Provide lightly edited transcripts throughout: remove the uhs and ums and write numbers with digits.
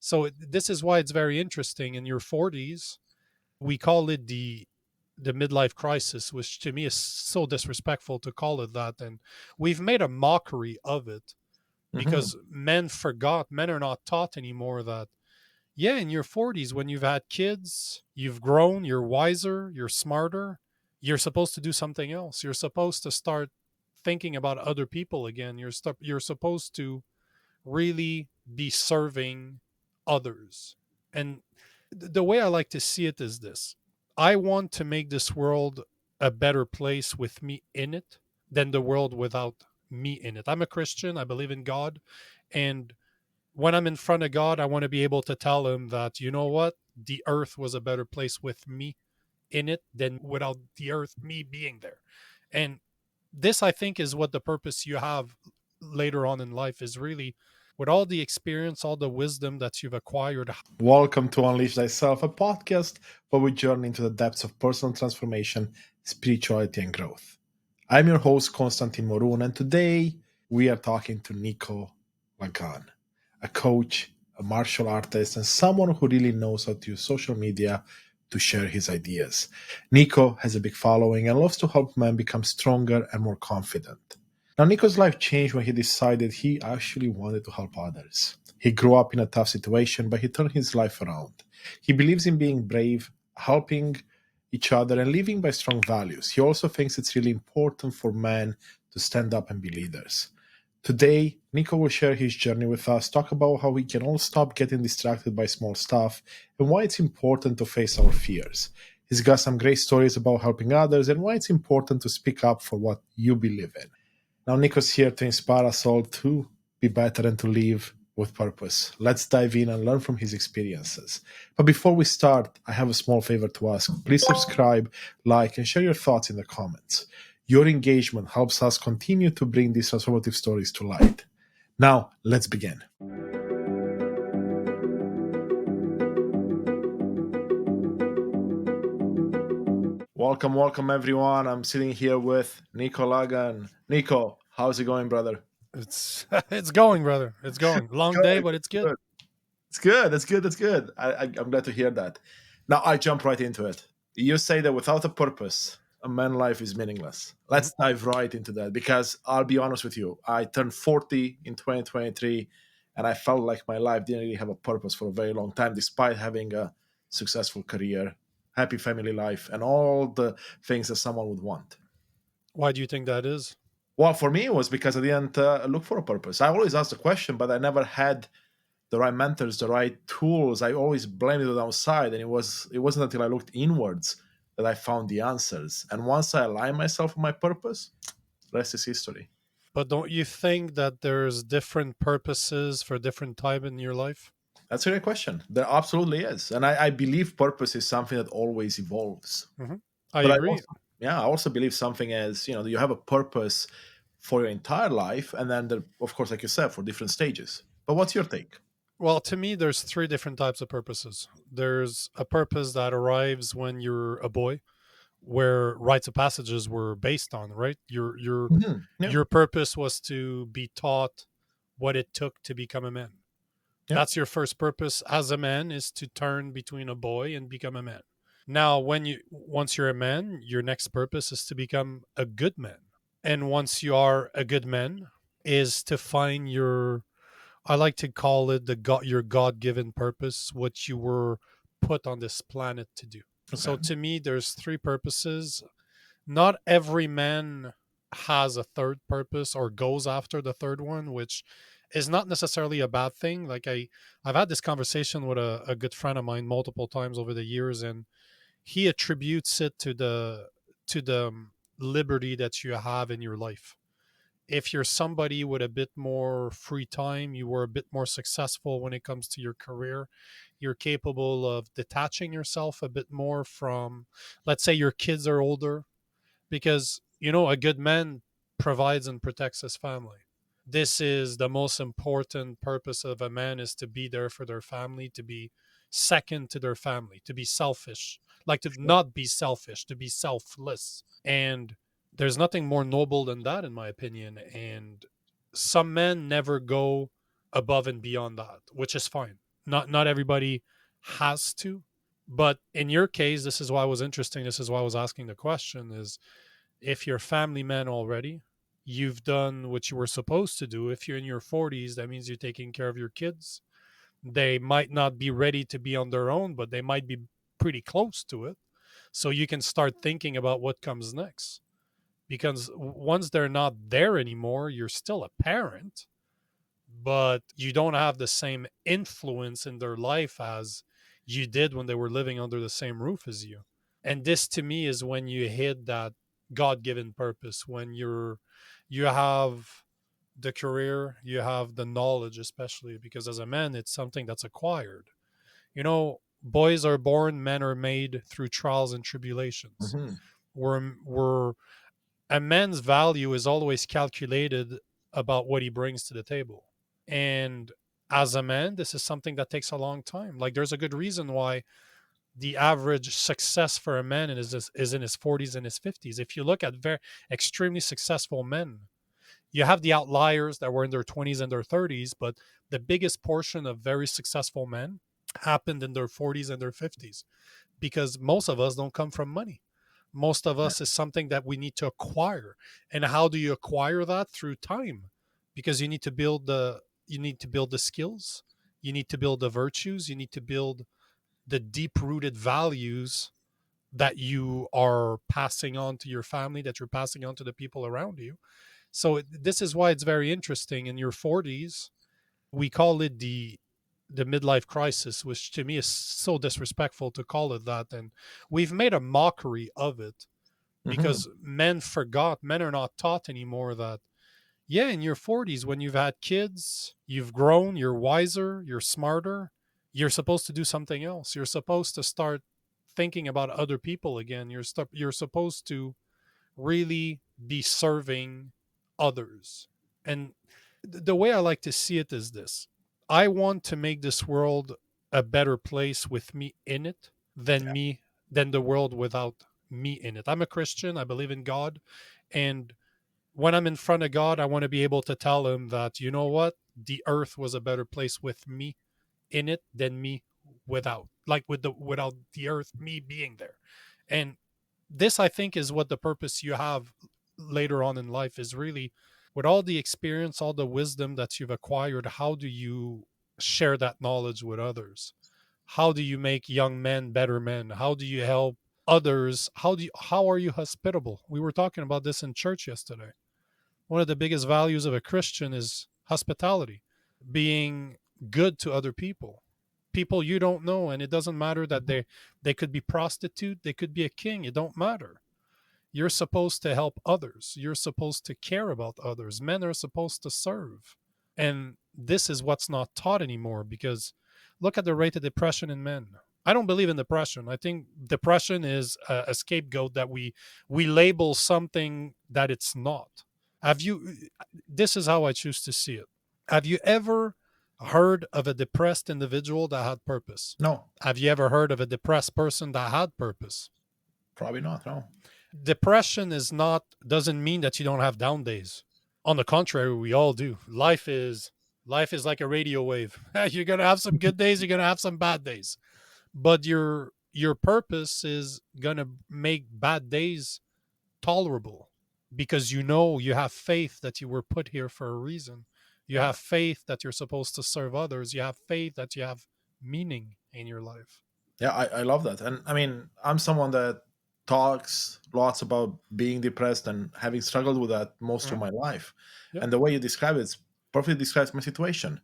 So this is why it's very interesting. In your 40s, we call it the midlife crisis, which to me is so disrespectful to call it that. And we've made a mockery of it Hmm. because men are not taught anymore that, yeah, in your 40s, when you've had kids, you've grown, you're wiser, you're smarter, you're supposed to do something else. You're supposed to start thinking about other people again. You're supposed to really be serving others. And the way I like to see it is this: I want to make this world a better place with me in it than the world without me in it. I'm a Christian, I believe in God. And when I'm in front of God, I want to be able to tell him that, you know what? The earth was a better place with me in it than without the earth, me being there. And this, I think, is what the purpose you have later on in life is really, with all the experience, all the wisdom that you've acquired. Welcome to Unleash Thyself, a podcast where we journey into the depths of personal transformation, spirituality, and growth. I'm your host, Konstantin Morun, and today we are talking to Nico Lagan, a coach, a martial artist, and someone who really knows how to use social media to share his ideas. Nico has a big following and loves to help men become stronger and more confident. Now, Nico's life changed when he decided he actually wanted to help others. He grew up in a tough situation, but he turned his life around. He believes in being brave, helping each other, and living by strong values. He also thinks it's really important for men to stand up and be leaders. Today, Nico will share his journey with us, talk about how we can all stop getting distracted by small stuff, and why it's important to face our fears. He's got some great stories about helping others and why it's important to speak up for what you believe in. Now, Nico's here to inspire us all to be better and to live with purpose. Let's dive in and learn from his experiences. But before we start, I have a small favor to ask. Please subscribe, like, and share your thoughts in the comments. Your engagement helps us continue to bring these transformative stories to light. Now, let's begin. Welcome, welcome, everyone. I'm sitting here with Nico Lagan. Nico, how's it going, brother? It's it's going, brother. It's going. It's Long day, good. but it's good. It's good. That's good. That's good. I'm glad to hear that. Now I jump right into it. You say that without a purpose, a man life is meaningless. Mhm. Let's dive right into that because I'll be honest with you. I turned 40 in 2023 and I felt like my life didn't really have a purpose for a very long time, despite having a successful career, happy family life, and all the things that someone would want. Why do you think that is? Well, for me, it was because I didn't look for a purpose. I always asked the question, but I never had the right mentors, the right tools. I always blamed it outside, and it wasn't until I looked inwards that I found the answers. And once I aligned myself with my purpose, rest is history. But don't you think that there's different purposes for different time in your life? That's a great question. There absolutely is, and I believe purpose is something that always evolves. Hmm. I But I agree. also, yeah, I also believe something as you have a purpose for your entire life, and then there, of course, like you said, for different stages. But what's your take? Well, to me, there's three different types of purposes. There's a purpose that arrives when you're a boy, where rites of passages were based on, right? Yeah, Your purpose was to be taught what it took to become a man. yeah, That's your first purpose as a man, is to turn between a boy and become a man. Now, once you're a man, your next purpose is to become a good man. And once you are a good man, is to find your, I like to call it your God-given purpose, what you were put on this planet to do. okay, So to me, there's three purposes. Not every man has a third purpose or goes after the third one, which is not necessarily a bad thing. I've had this conversation with a good friend of mine multiple times over the years, and he attributes it to the liberty that you have in your life. If you're somebody with a bit more free time, you were a bit more successful when it comes to your career, you're capable of detaching yourself a bit more from, let's say, your kids are older, because a good man provides and protects his family. This is the most important purpose of a man, is to be there for their family, to be second to their family, to be selfish, like to not be selfish, to be selfless. And there's nothing more noble than that, in my opinion. And some men never go above and beyond that, which is fine. Not everybody has to. But in your case, this is why it was interesting. This is why I was asking the question is if you're a family man already, you've done what you were supposed to do. If you're in your 40s, that means you're taking care of your kids. They might not be ready to be on their own, but they might be pretty close to it. So you can start thinking about what comes next. Because once they're not there anymore, you're still a parent, but you don't have the same influence in their life as you did when they were living under the same roof as you. And this to me is when you hit that god-given purpose, when you have the career, you have the knowledge, especially because as a man it's something that's acquired. Boys are born, men are made through trials and tribulations. Hmm. We're A man's value is always calculated about what he brings to the table. And as a man, this is something that takes a long time. Like there's a good reason why the average success for a man is in his 40s and his 50s. If you look at very extremely successful men, you have the outliers that were in their 20s and their 30s, but the biggest portion of very successful men happened in their 40s and their 50s because most of us don't come from money. Most of us is something that we need to acquire. And how do you acquire that? Through time. Because you need to build the skills, you need to build the virtues, you need to build the deep rooted values that you are passing on to your family, that you're passing on to the people around you. So this is why it's very interesting in your 40s. We call it the midlife crisis, which to me is so disrespectful to call it that. And we've made a mockery of it Hmm. because men are not taught anymore that, yeah, in your 40s, when you've had kids, you've grown, you're wiser, you're smarter, you're supposed to do something else. You're supposed to start thinking about other people again. You're supposed to really be serving others. And the way I like to see it is this: I want to make this world a better place with me in it than the world without me in it. I'm a Christian, I believe in God. And when I'm in front of God, I want to be able to tell him that, you know what? The earth was a better place with me in it than me without. Like without the earth, me being there. And this I think is what the purpose you have later on in life is really, with all the experience, all the wisdom that you've acquired, how do you share that knowledge with others? How do you make young men better men? How do you help others? How are you hospitable? We were talking about this in church yesterday. One of the biggest values of a Christian is hospitality, being good to other people you don't know. And it doesn't matter that Hmm. they could be prostitute, they could be a king, it don't matter. You're supposed to help others, you're supposed to care about others. Men are supposed to serve. And this is what's not taught anymore, because look at the rate of depression in men. I don't believe in depression. I think depression is a scapegoat that we label something that it's not. Have you This is how I choose to see it. Have you ever heard of a depressed individual that had purpose? No, Have you ever heard of a depressed person that had purpose? probably not. No. Depression is not doesn't mean that you don't have down days. On the contrary, we all do. Life is like a radio wave. You're gonna have some good days, you're gonna have some bad days. But your purpose is gonna make bad days tolerable, because you have faith that you were put here for a reason. You Yeah. have faith that you're supposed to serve others. You have faith that you have meaning in your life. Yeah, I love that. And I mean, I'm someone that talks lots about being depressed and having struggled with that most of Mhm. my life. Yep. And the way you describe it perfectly describes my situation.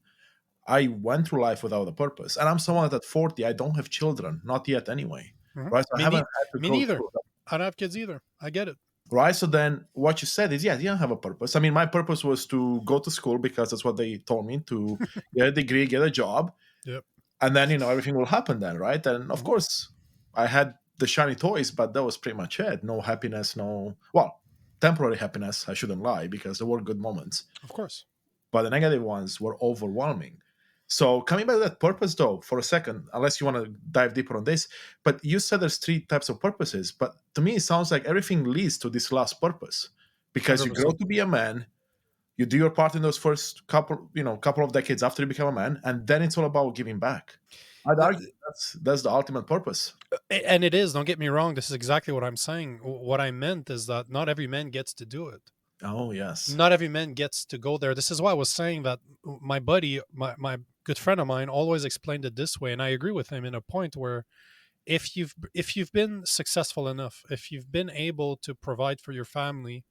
I went through life without a purpose. And I'm someone that at 40, I don't have children, not yet anyway. Mhm. Right. So I haven't had to Me go neither. through. I don't have kids either. I get it. Right. So then what you said is, yeah, you don't have a purpose. I mean, my purpose was to go to school because that's what they told me, to get a degree, get a job, Yep. and then everything will happen then, right? And of Mhm. course I had the shiny toys, but that was pretty much it. No happiness, no, well, temporary happiness, I shouldn't lie, because there were good moments, Of course. but the negative ones were overwhelming. So coming back to that purpose though for a second, unless you want to dive deeper on this, but you said there's three types of purposes, but to me it sounds like everything leads to this last purpose, because you grow 100%. to be a man, You do your part in those first couple of decades after you become a man, and then it's all about giving back. I'd argue that's the ultimate purpose. And it is, don't get me wrong, this is exactly what I'm saying. What I meant is that not every man gets to do it. Oh yes. Not every man gets to go there. This is why I was saying that my buddy, my good friend of mine, always explained it this way, and I agree with him in a point where if you've been successful enough, if you've been able to provide for your family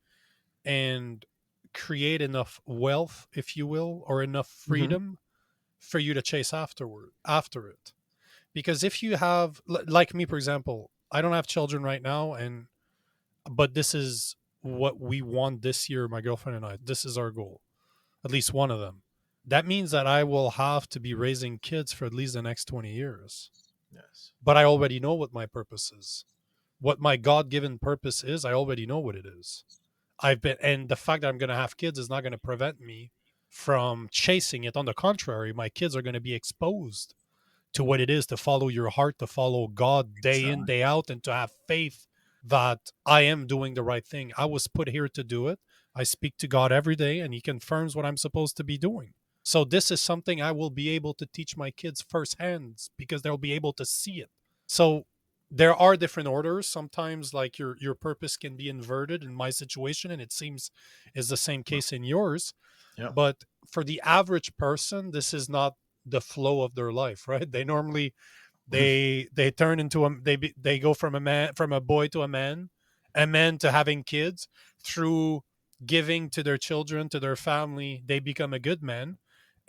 and create enough wealth, if you will, or enough Hmm. freedom for you to chase after it. Because if you have, like me, for example, I don't have children right now, and but this is what we want this year, my girlfriend and I. This is our goal, at least one of them. That means that I will have to be raising kids for at least the next 20 years. Yes. But I already know what my purpose is. What my God given purpose is, I already know what it is. And the fact that I'm going to have kids is not going to prevent me from chasing it. On the contrary, my kids are going to be exposed to what it is to follow your heart, to follow God day in, Exactly. day out, and to have faith that I am doing the right thing. I was put here to do it. I speak to God every day, and He confirms what I'm supposed to be doing. So, this is something I will be able to teach my kids firsthand because they'll be able to see it. So, there are different orders. Sometimes, like your purpose can be inverted in my situation, and it seems is the same case in yours. Yeah. But for the average person, this is not the flow of their life, right? They normally they turn into they go from a boy to a man to having kids. Through giving to their children, to their family, they become a good man.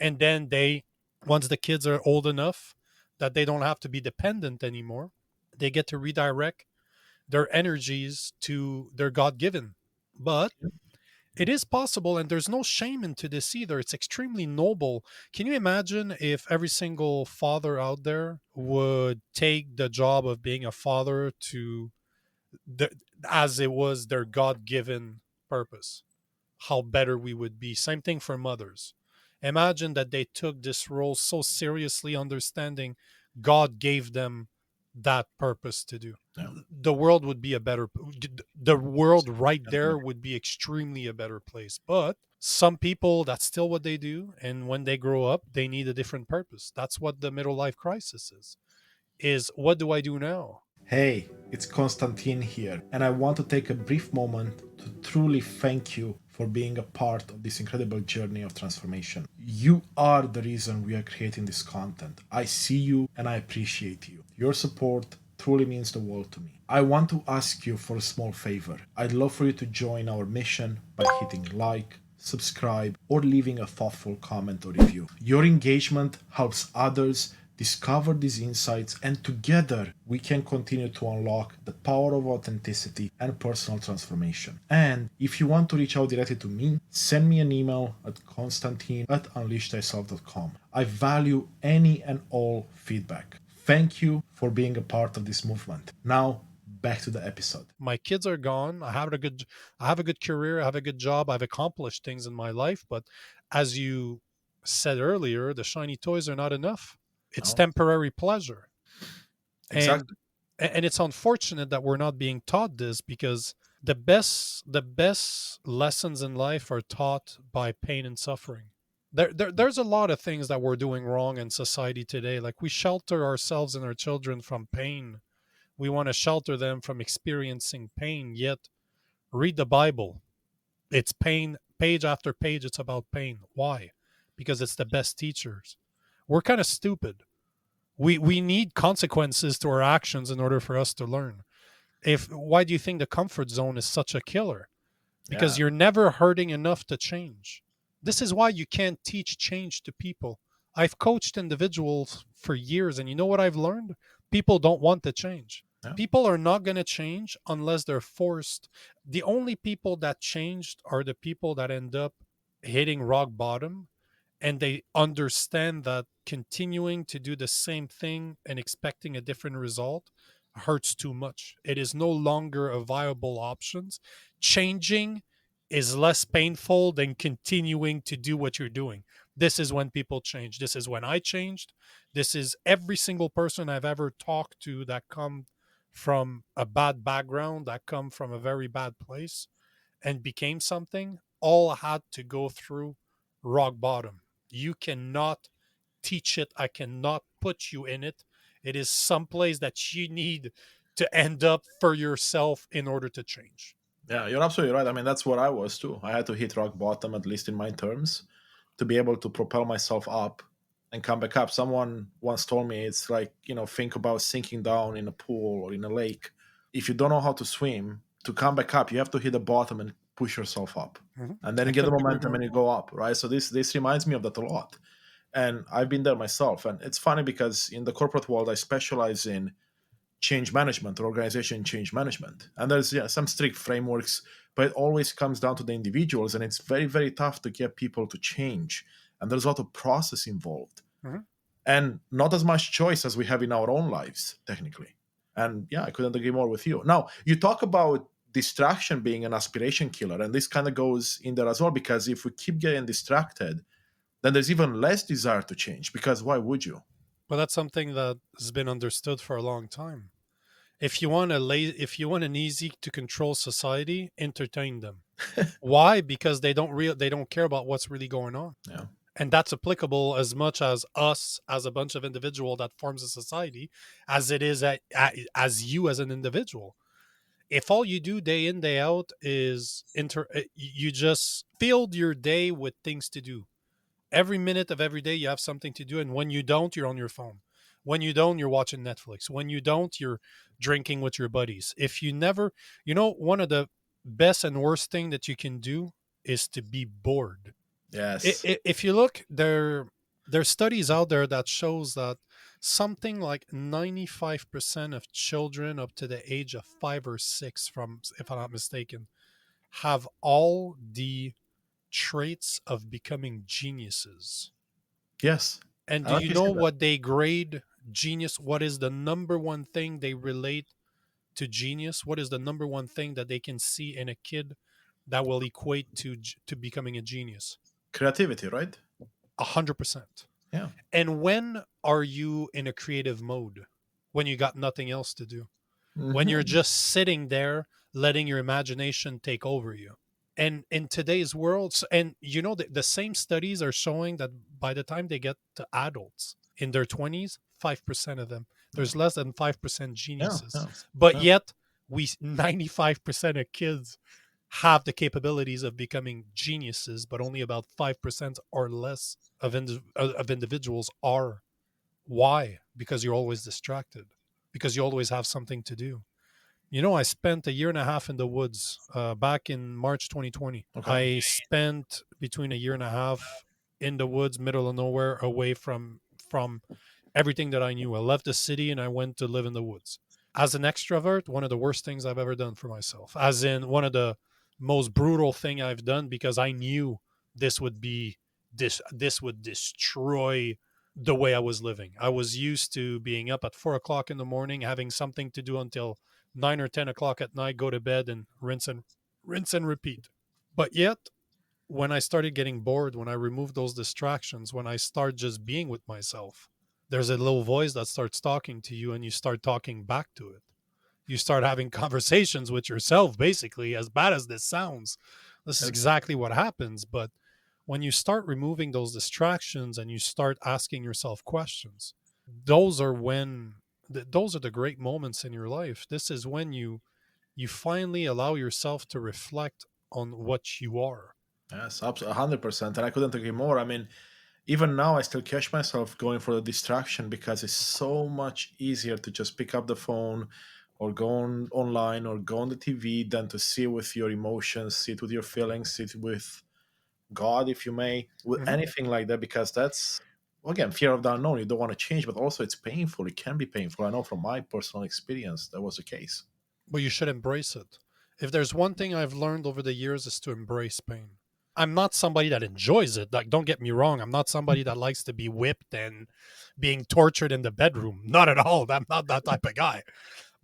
And then they, once the kids are old enough that they don't have to be dependent anymore, they get to redirect their energies to their God-given. But it is possible, and there's no shame into this either. It's extremely noble. Can you imagine if every single father out there would take the job of being a father to the, as it was their God-given purpose? How better we would be. Same thing for mothers. Imagine that they took this role so seriously, understanding God gave them that purpose to do. Yeah. The world would be a better, the world right Significantly there better. would be extremely a better place. But some people, that's still what they do. And when they grow up, they need a different purpose. That's what the middle life crisis is what do I do now? Hey, it's Konstantin here, and I want to take a brief moment to truly thank you for being a part of this incredible journey of transformation. You are the reason we are creating this content. I see you and I appreciate you. Your support truly means the world to me. I want to ask you for a small favor. I'd love for you to join our mission by hitting like, subscribe, or leaving a thoughtful comment or review. Your engagement helps others discover these insights, and together we can continue to unlock the power of authenticity and personal transformation. And if you want to reach out directly to me, send me an email at constantine@unleashthyself.com. I value any and all feedback. Thank you for being a part of this movement. Now, back to the episode. My kids are gone. I have a good career, I have a good job, I've accomplished things in my life, but as you said earlier, the shiny toys are not enough. It's No, temporary pleasure. And exactly. and it's unfortunate that we're not being taught this because the best lessons in life are taught by pain and suffering. There's a lot of things that we're doing wrong in society today. Like we shelter ourselves and our children from pain. We want to shelter them from experiencing pain, yet read the Bible. It's pain, page after page, it's about pain. Why? Because it's the best teachers. We're kind of stupid. We need consequences to our actions in order for us to learn. If Why do you think the comfort zone is such a killer? Because Yeah. you're never hurting enough to change. This is why you can't teach change to people. I've coached individuals for years, and you know what I've learned? People don't want to change. Yeah. People are not going to change unless they're forced. The only people that changed are the people that end up hitting rock bottom, and they understand that continuing to do the same thing and expecting a different result hurts too much. It is no longer a viable option. Changing is less painful than continuing to do what you're doing. This is when people change. This is when I changed. This is every single person I've ever talked to that come from a bad background, that come from a very bad place and became something. all had to go through rock bottom. You cannot teach it. I cannot put you in it. It is someplace that you need to end up for yourself in order to change. Yeah, you're absolutely right. I mean, that's what I was too. I had to hit rock bottom, at least in my terms, to be able to propel myself up and come back up. Someone once told me it's like, think about sinking down in a pool or in a lake. If you don't know how to swim, to come back up, you have to hit the bottom and push yourself up. Mhm. And then I you get the couldn't agree momentum more. and you go up, right? So this reminds me of that a lot. And I've been there myself. And it's funny because in the corporate world, I specialize in change management or organization change management. And there's some strict frameworks, but it always comes down to the individuals. And it's very, very tough to get people to change. And there's a lot of process involved Mhm. and not as much choice as we have in our own lives, technically. And yeah, I couldn't agree more with you. Now, you talk about distraction being an aspiration killer. And this kind of goes in there as well, because if we keep getting distracted, then there's even less desire to change because why would you? But that's something that has been understood for a long time. If you want an easy to control society, entertain them. Why? Because they don't care about what's really going on. Yeah. And that's applicable as much as us as a bunch of individual that forms a society as it is as you as an individual. If all you do day in day out is you just filled your day with things to do. Every minute of every day you have something to do, and when you don't, you're on your phone. When you don't, you're watching Netflix. When you don't, you're drinking with your buddies. If you never, one of the best and worst thing that you can do is to be bored. Yes. If you look, there's studies out there that shows that something like 95% of children up to the age of 5 or 6, from if I'm not mistaken, have all the traits of becoming geniuses. Yes. And I do you like you know said that. what they grade genius? What is the number one thing they relate to genius? What is the number one thing that they can see in a kid that will equate to becoming a genius? Creativity, right? 100%. Yeah. And when are you in a creative mode? When you got nothing else to do. When you're Hmm. just sitting there letting your imagination take over you. And in today's world, and the same studies are showing that by the time they get to adults in their 20s, 5% of them, Yeah. there's less than 5% Yeah. geniuses. Yeah. But Yeah. yet, 95% of kids have the capabilities of becoming geniuses, but only about 5% or less of individuals are. Why? Because you're always distracted, because you always have something to do. I spent a year and a half in the woods back in March 2020. Okay. I spent between a year and a half in the woods, middle of nowhere, away from everything that I knew. I left the city and I went to live in the woods. As an extrovert, one of the worst things I've ever done for myself. As in one of the most brutal thing I've done, because I knew this would destroy the way I was living. I was used to being up at 4 o'clock in the morning, having something to do until 9 or 10 o'clock at night, go to bed and rinse and repeat. But yet, when I started getting bored, when I removed those distractions, when I start just being with myself, there's a little voice that starts talking to you and you start talking back to it. You start having conversations with yourself, basically, as bad as this sounds. This is Yes. exactly what happens. But when you start removing those distractions and you start asking yourself questions, those are those are the great moments in your life. This is when you finally allow yourself to reflect on what you are. Yes. Absolutely. 100%. And I couldn't agree more. I mean, even now, I still catch myself going for the distraction because it's so much easier to just pick up the phone or go online or go on the TV than to sit with your emotions, sit with your feelings, sit with God, if you may, with Mhm. anything like that, because that's, well, again, fear of the unknown. You don't want to change, but also it's painful. It can be painful. I know from my personal experience that was the case. But you should embrace it. If there's one thing I've learned over the years is to embrace pain. I'm not somebody that enjoys it. Like, don't get me wrong. I'm not somebody that likes to be whipped and being tortured in the bedroom. Not at all. I'm not that type of guy.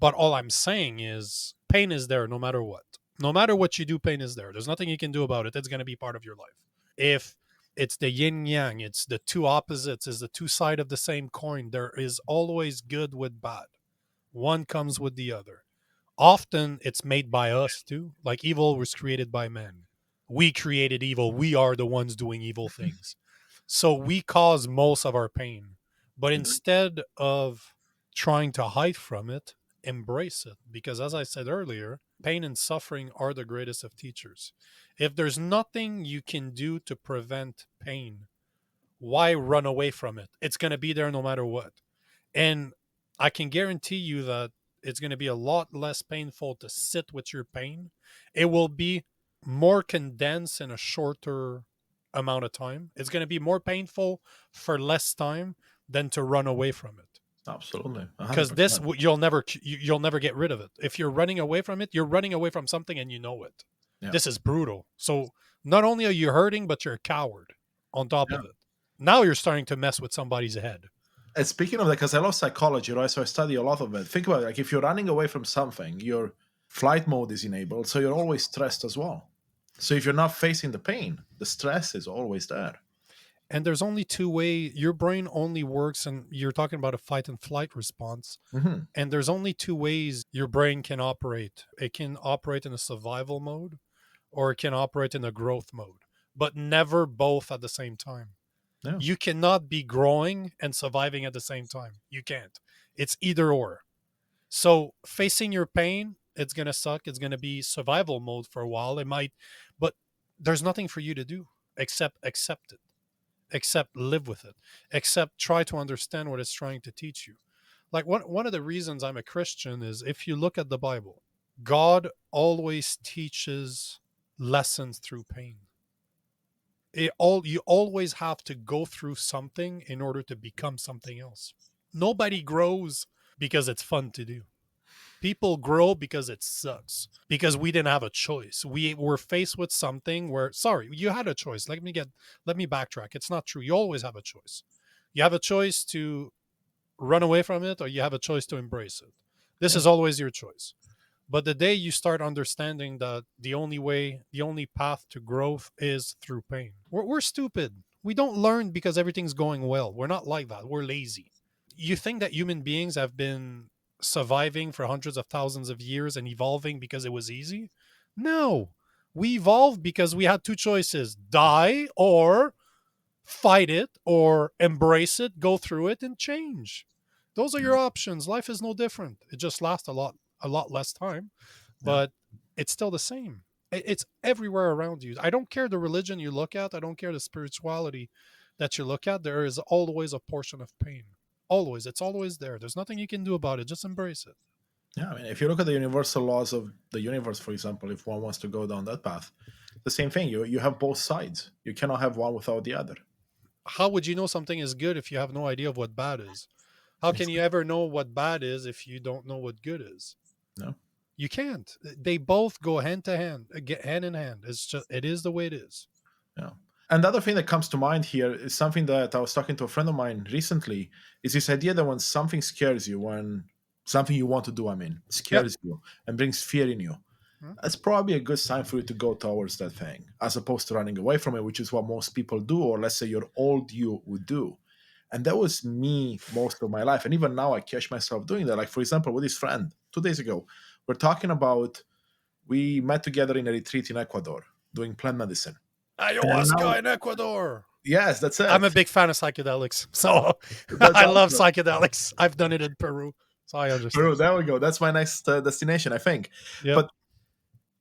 But all I'm saying is pain is there no matter what. No matter what you do, pain is there. There's nothing you can do about it. It's going to be part of your life. If it's the yin yang, it's the two opposites, is the two side of the same coin. There is always good with bad. One comes with the other. Often it's made by us too. Like evil was created by men. We created evil. We are the ones doing evil things. So we cause most of our pain. But Mhm. instead of trying to hide from it, embrace it. Because as I said earlier, pain and suffering are the greatest of teachers. If there's nothing you can do to prevent pain, why run away from it? It's going to be there no matter what. And I can guarantee you that it's going to be a lot less painful to sit with your pain. It will be more condensed in a shorter amount of time. It's going to be more painful for less time than to run away from it. Absolutely, Because 100%. you'll never get rid of it. If you're running away from it, you're running away from something and you know it. Yeah, This is brutal. So not only are you hurting, but you're a coward on top yeah. of it. Now you're starting to mess with somebody's head. And speaking of that, because I love psychology, right? So I study a lot of it. Think about it. Like if you're running away from something, your flight mode is enabled, so you're always stressed as well. So if you're not facing the pain, the stress is always there. And there's only two way your brain only works, and you're talking about a fight and flight response, Hmm. and there's only two ways your brain can operate. It can operate in a survival mode or it can operate in a growth mode, but never both at the same time. Yeah, You cannot be growing and surviving at the same time. You can't. It's either or. So facing your pain, it's going to suck. It's going to be survival mode for a while. It might, but there's nothing for you to do except accept it, except live with it, except try to understand what it's trying to teach you. Like one of the reasons I'm a Christian is if you look at the Bible, God always teaches lessons through pain. You always have to go through something in order to become something else. Nobody grows because it's fun to do. People grow because it sucks. Because we didn't have a choice. We were faced with something where sorry, you had a choice. Let me backtrack. It's not true. You always have a choice. You have a choice to run away from it or you have a choice to embrace it. This yeah, is always your choice. But the day you start understanding that the only path to growth is through pain. We're stupid. We don't learn because everything's going well. We're not like that. We're lazy. You think that human beings have been surviving for hundreds of thousands of years and evolving because it was easy? No. We evolved because we had two choices: die or fight it or embrace it, go through it and change. Those are your options. Life is no different. It just lasts a lot less time, yeah, but it's still the same. It's everywhere around you. I don't care the religion you look at, I don't care the spirituality that you look at. There is always a portion of pain. Always. It's always there. There's nothing you can do about it. Just embrace it. yeah. I mean, if you look at the universal laws of the universe, for example, if one wants to go down that path, the same thing. You have both sides. You cannot have one without the other. How would you know something is good if you have no idea of what bad is? How can you Exactly. ever know what bad is if you don't know what good is? No. You can't. They both go hand to hand, get hand in hand. It's just it is the way it is. Yeah. And the other thing that comes to mind here is something that I was talking to a friend of mine recently, is this idea that when something scares you, when something you want to do, I mean, Yep. scares you and brings fear in you, that's probably a good sign for you to go towards that thing, as opposed to running away from it, which is what most people do, or let's say your old you would do. And that was me most of my life. And even now I catch myself doing that. Like, for example, with this friend 2 days ago, we're talking about, we met together in a retreat in Ecuador doing plant medicine. And now, Ayahuasca in Ecuador. yes, that's I'm a it. big fan of psychedelics, so That's I love awesome. psychedelics. I've done it in Peru, so I Peru, understand. there we go. That's my next destination, I think. Yep. But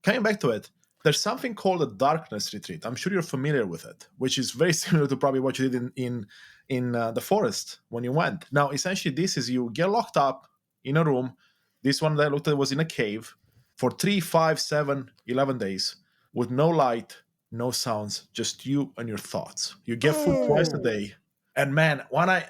coming back to it, there's something called a darkness retreat. I'm sure you're familiar with it, which is very similar to probably what you did in the forest when you went. Now, essentially, this is you get locked up in a room. This one that I looked at was in a cave for 3, 5, 7, 11 days with no light, no sounds, just you and your thoughts. You get food twice a Oh, day. And man, when I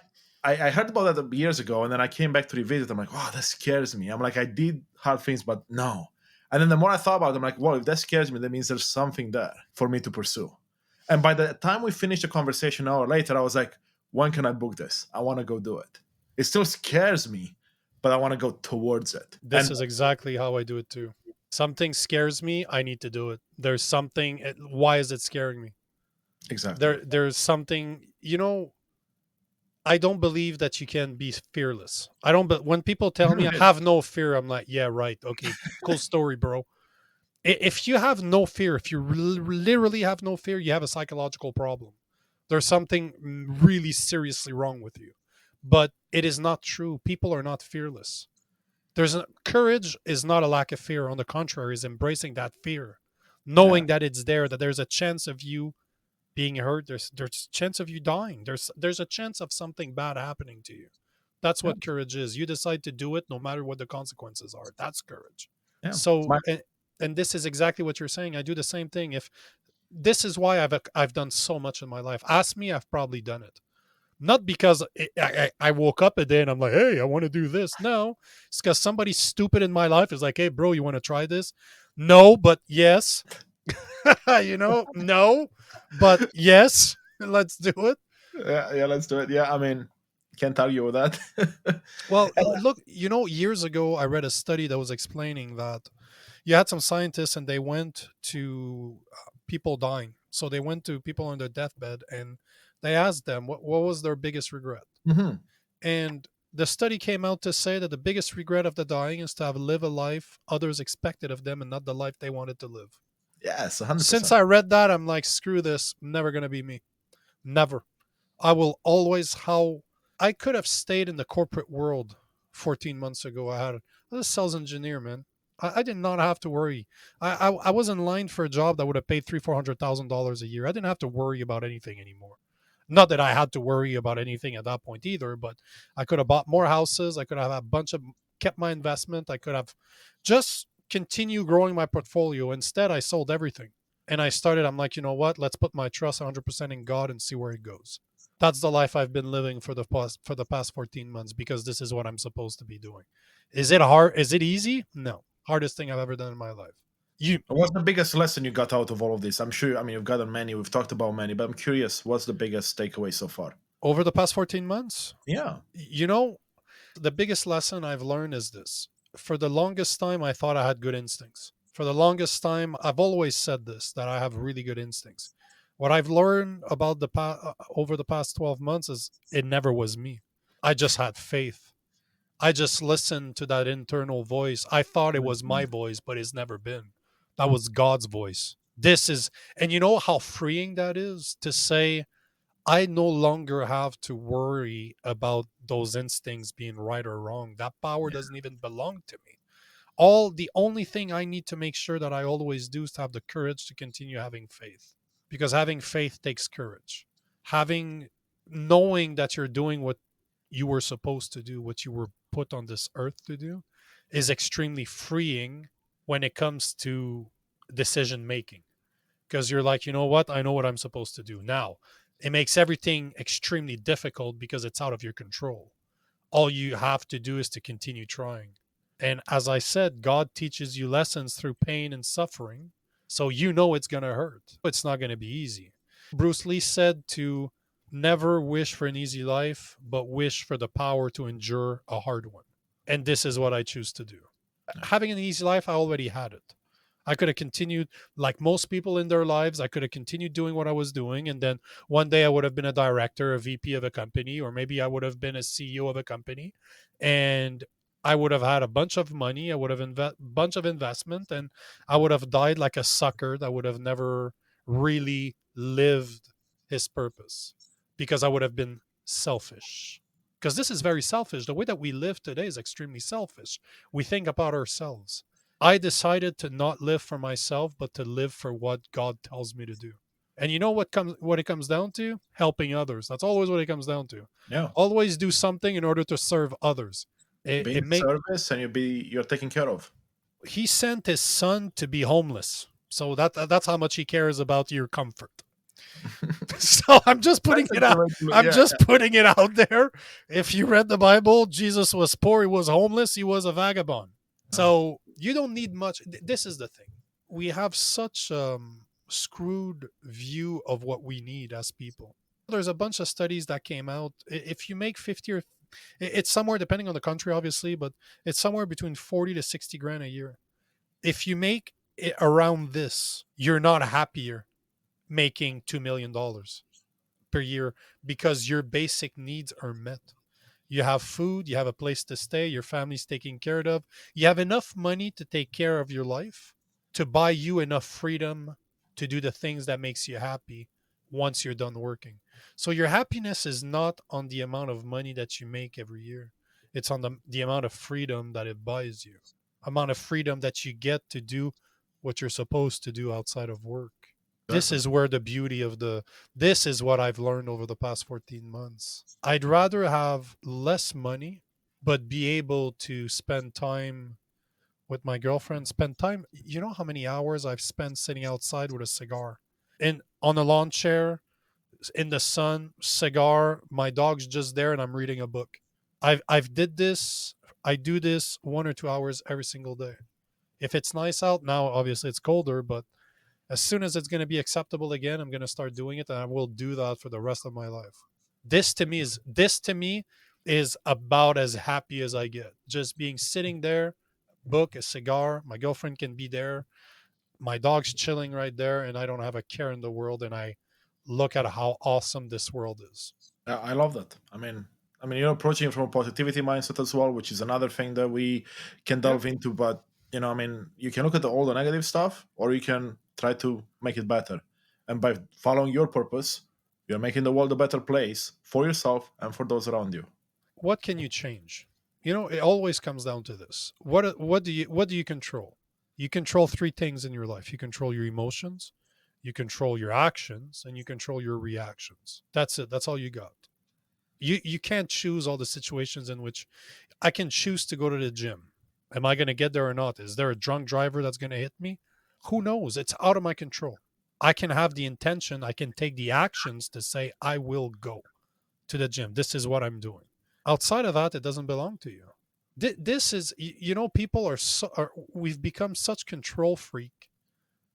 heard about that years ago, and then I came back to revisit. I'm like, wow, that scares me. I'm like, I did hard things, but no. And then the more I thought about it, I'm like, well, if that scares me, that means there's something there for me to pursue. And by the time we finished the conversation an hour later, I was like, when can I book this? I want to go do it. It still scares me, but I want to go towards it. this And is exactly how I do it too. Something scares me, I need to do it. There's something. Why is it scaring me? exactly. There's something. I don't believe that you can be fearless. I don't. But when people tell me I have no fear, I'm like, yeah, right, okay, cool story, bro. If you have no fear, if you literally have no fear, you have a psychological problem. There's something really seriously wrong with you. But it is not true. People are not fearless. Courage is not a lack of fear. On the contrary, is embracing that fear, Yeah, knowing that it's there, that there's a chance of you being hurt. There's a chance of you dying. There's a chance of something bad happening to you. That's yeah, what courage is. You decide to do it no matter what the consequences are. That's courage. yeah. So My, and this is exactly what you're saying. I do the same thing. If this is why I've done so much in my life. Ask me, I've probably done it. Not because I woke up a day and I'm like, hey, I want to do this. No, it's because somebody stupid in my life is like, hey, bro, you want to try this? No, but yes. No, but yes, let's do it. yeah, yeah, let's do it. Yeah, I mean, can't argue with that. Well, look, years ago, I read a study that was explaining that you had some scientists and they went to people dying. So they went to people on their deathbed and they asked them what was their biggest regret. Mhm. And the study came out to say that the biggest regret of the dying is to have lived a life others expected of them and not the life they wanted to live. Yes, Since 100%. I read that, I'm like, screw this, never going to be me. Never. I will always how I could have stayed in the corporate world 14 months ago. I was a sales engineer, man. I did not have to worry. I was in line for a job that would have paid $400,000 a year. I didn't have to worry about anything anymore. Not that I had to worry about anything at that point either, but I could have bought more houses. I could have a bunch of kept my investment. I could have just continue growing my portfolio. Instead, I sold everything and I started. I'm like, you know what? Let's put my trust 100% in God and see where it goes. That's the life I've been living for the past 14 months because this is what I'm supposed to be doing. Is it hard? Is it easy? No. Hardest thing I've ever done in my life. You What's the biggest lesson you got out of all of this? I'm sure, I mean, you've gotten many, we've talked about many, but I'm curious, what's the biggest takeaway so far? over the past 14 months, Yeah. you know, the biggest lesson I've learned is this. For the longest time, I thought I had good instincts. For the longest time, I've always said this that I have really good instincts. What I've learned about over the past 12 months is it never was me. I just had faith. I just listened to that internal voice. I thought it was my Mhm. voice, but it's never been. That was God's voice. This is, and you know how freeing that is to say, I no longer have to worry about those instincts being right or wrong. That power Yeah. doesn't even belong to me. The only thing I need to make sure that I always do is to have the courage to continue having faith. Because having faith takes courage. Having knowing that you're doing what you were supposed to do, what you were put on this earth to do, is extremely freeing when it comes to decision making because you're like, you know what? I know what I'm supposed to do. Now, it makes everything extremely difficult because it's out of your control. All you have to do is to continue trying. And as I said, God teaches you lessons through pain and suffering. So you know it's going to hurt. It's not going to be easy. Bruce Lee said to never wish for an easy life, but wish for the power to endure a hard one. And this is what I choose to do. Yeah. Having an easy life, I already had it. I could have continued, like most people in their lives, I could have continued doing what I was doing. And then one day I would have been a director, a VP of a company, or maybe I would have been a CEO of a company. And I would have had a bunch of money. I would have bunch of investment, and I would have died like a sucker that would have never really lived his purpose because I would have been selfish. Because this is very selfish. The way that we live today is extremely selfish. We think about ourselves. I decided to not live for myself, but to live for what God tells me to do. And you know what it comes down to? Helping others. That's always what it comes down to. Yeah. Always do something in order to serve others. It, Being it of make service and you're taken care of. He sent his son to be homeless. So that's how much he cares about your comfort. So I'm just putting That's a it out. great, I'm yeah, just putting it out there. If you read the Bible, Jesus was poor, he was homeless, he was a vagabond. yeah. So you don't need much. This is the thing. We have such screwed view of what we need as people. There's a bunch of studies that came out. If you make 50 or it's somewhere depending on the country, obviously, but it's somewhere between 40 to 60 grand a year. If you make it around this, you're not happier making $2 million per year because your basic needs are met. You have food, you have a place to stay, your family's taken care of, you have enough money to take care of your life. to buy you enough freedom to do the things that makes you happy once you're done working. So your happiness is not on the amount of money that you make every year. It's on the amount of freedom that it buys you. Amount of freedom that you get to do what you're supposed to do outside of work. This Exactly. is where the beauty of the this is what I've learned over the past 14 months. I'd rather have less money but be able to spend time with my girlfriend, spend time. You know how many hours I've spent sitting outside with a cigar and on a lawn chair in the sun, cigar, my dog's just there and I'm reading a book. I've did this, I do this 1 or 2 hours every single day. If it's nice out now, obviously it's colder, but as soon as it's going to be acceptable again, I'm going to start doing it and I will do that for the rest of my life. This to me is about as happy as I get. Just being sitting there, book, a cigar, my girlfriend can be there, my dog's chilling right there and I don't have a care in the world and I look at how awesome this world is. I love that. I mean, you're approaching it from a positivity mindset as well, which is another thing that we can Yeah. delve into. But I mean, you can look at all the negative stuff, or you can try to make it better. And by following your purpose, you're making the world a better place for yourself and for those around you. What can you change? You know, it always comes down to this. What do you control? You control three things in your life. You control your emotions, you control your actions, and you control your reactions. That's it. That's all you got. You can't choose all the situations in which I can choose to go to the gym. Am I going to get there or not? Is there a drunk driver that's going to hit me? Who knows? It's out of my control. I can have the intention, I can take the actions to say I will go to the gym. This is what I'm doing. Outside of that, it doesn't belong to you. This is, people we've become such control freak.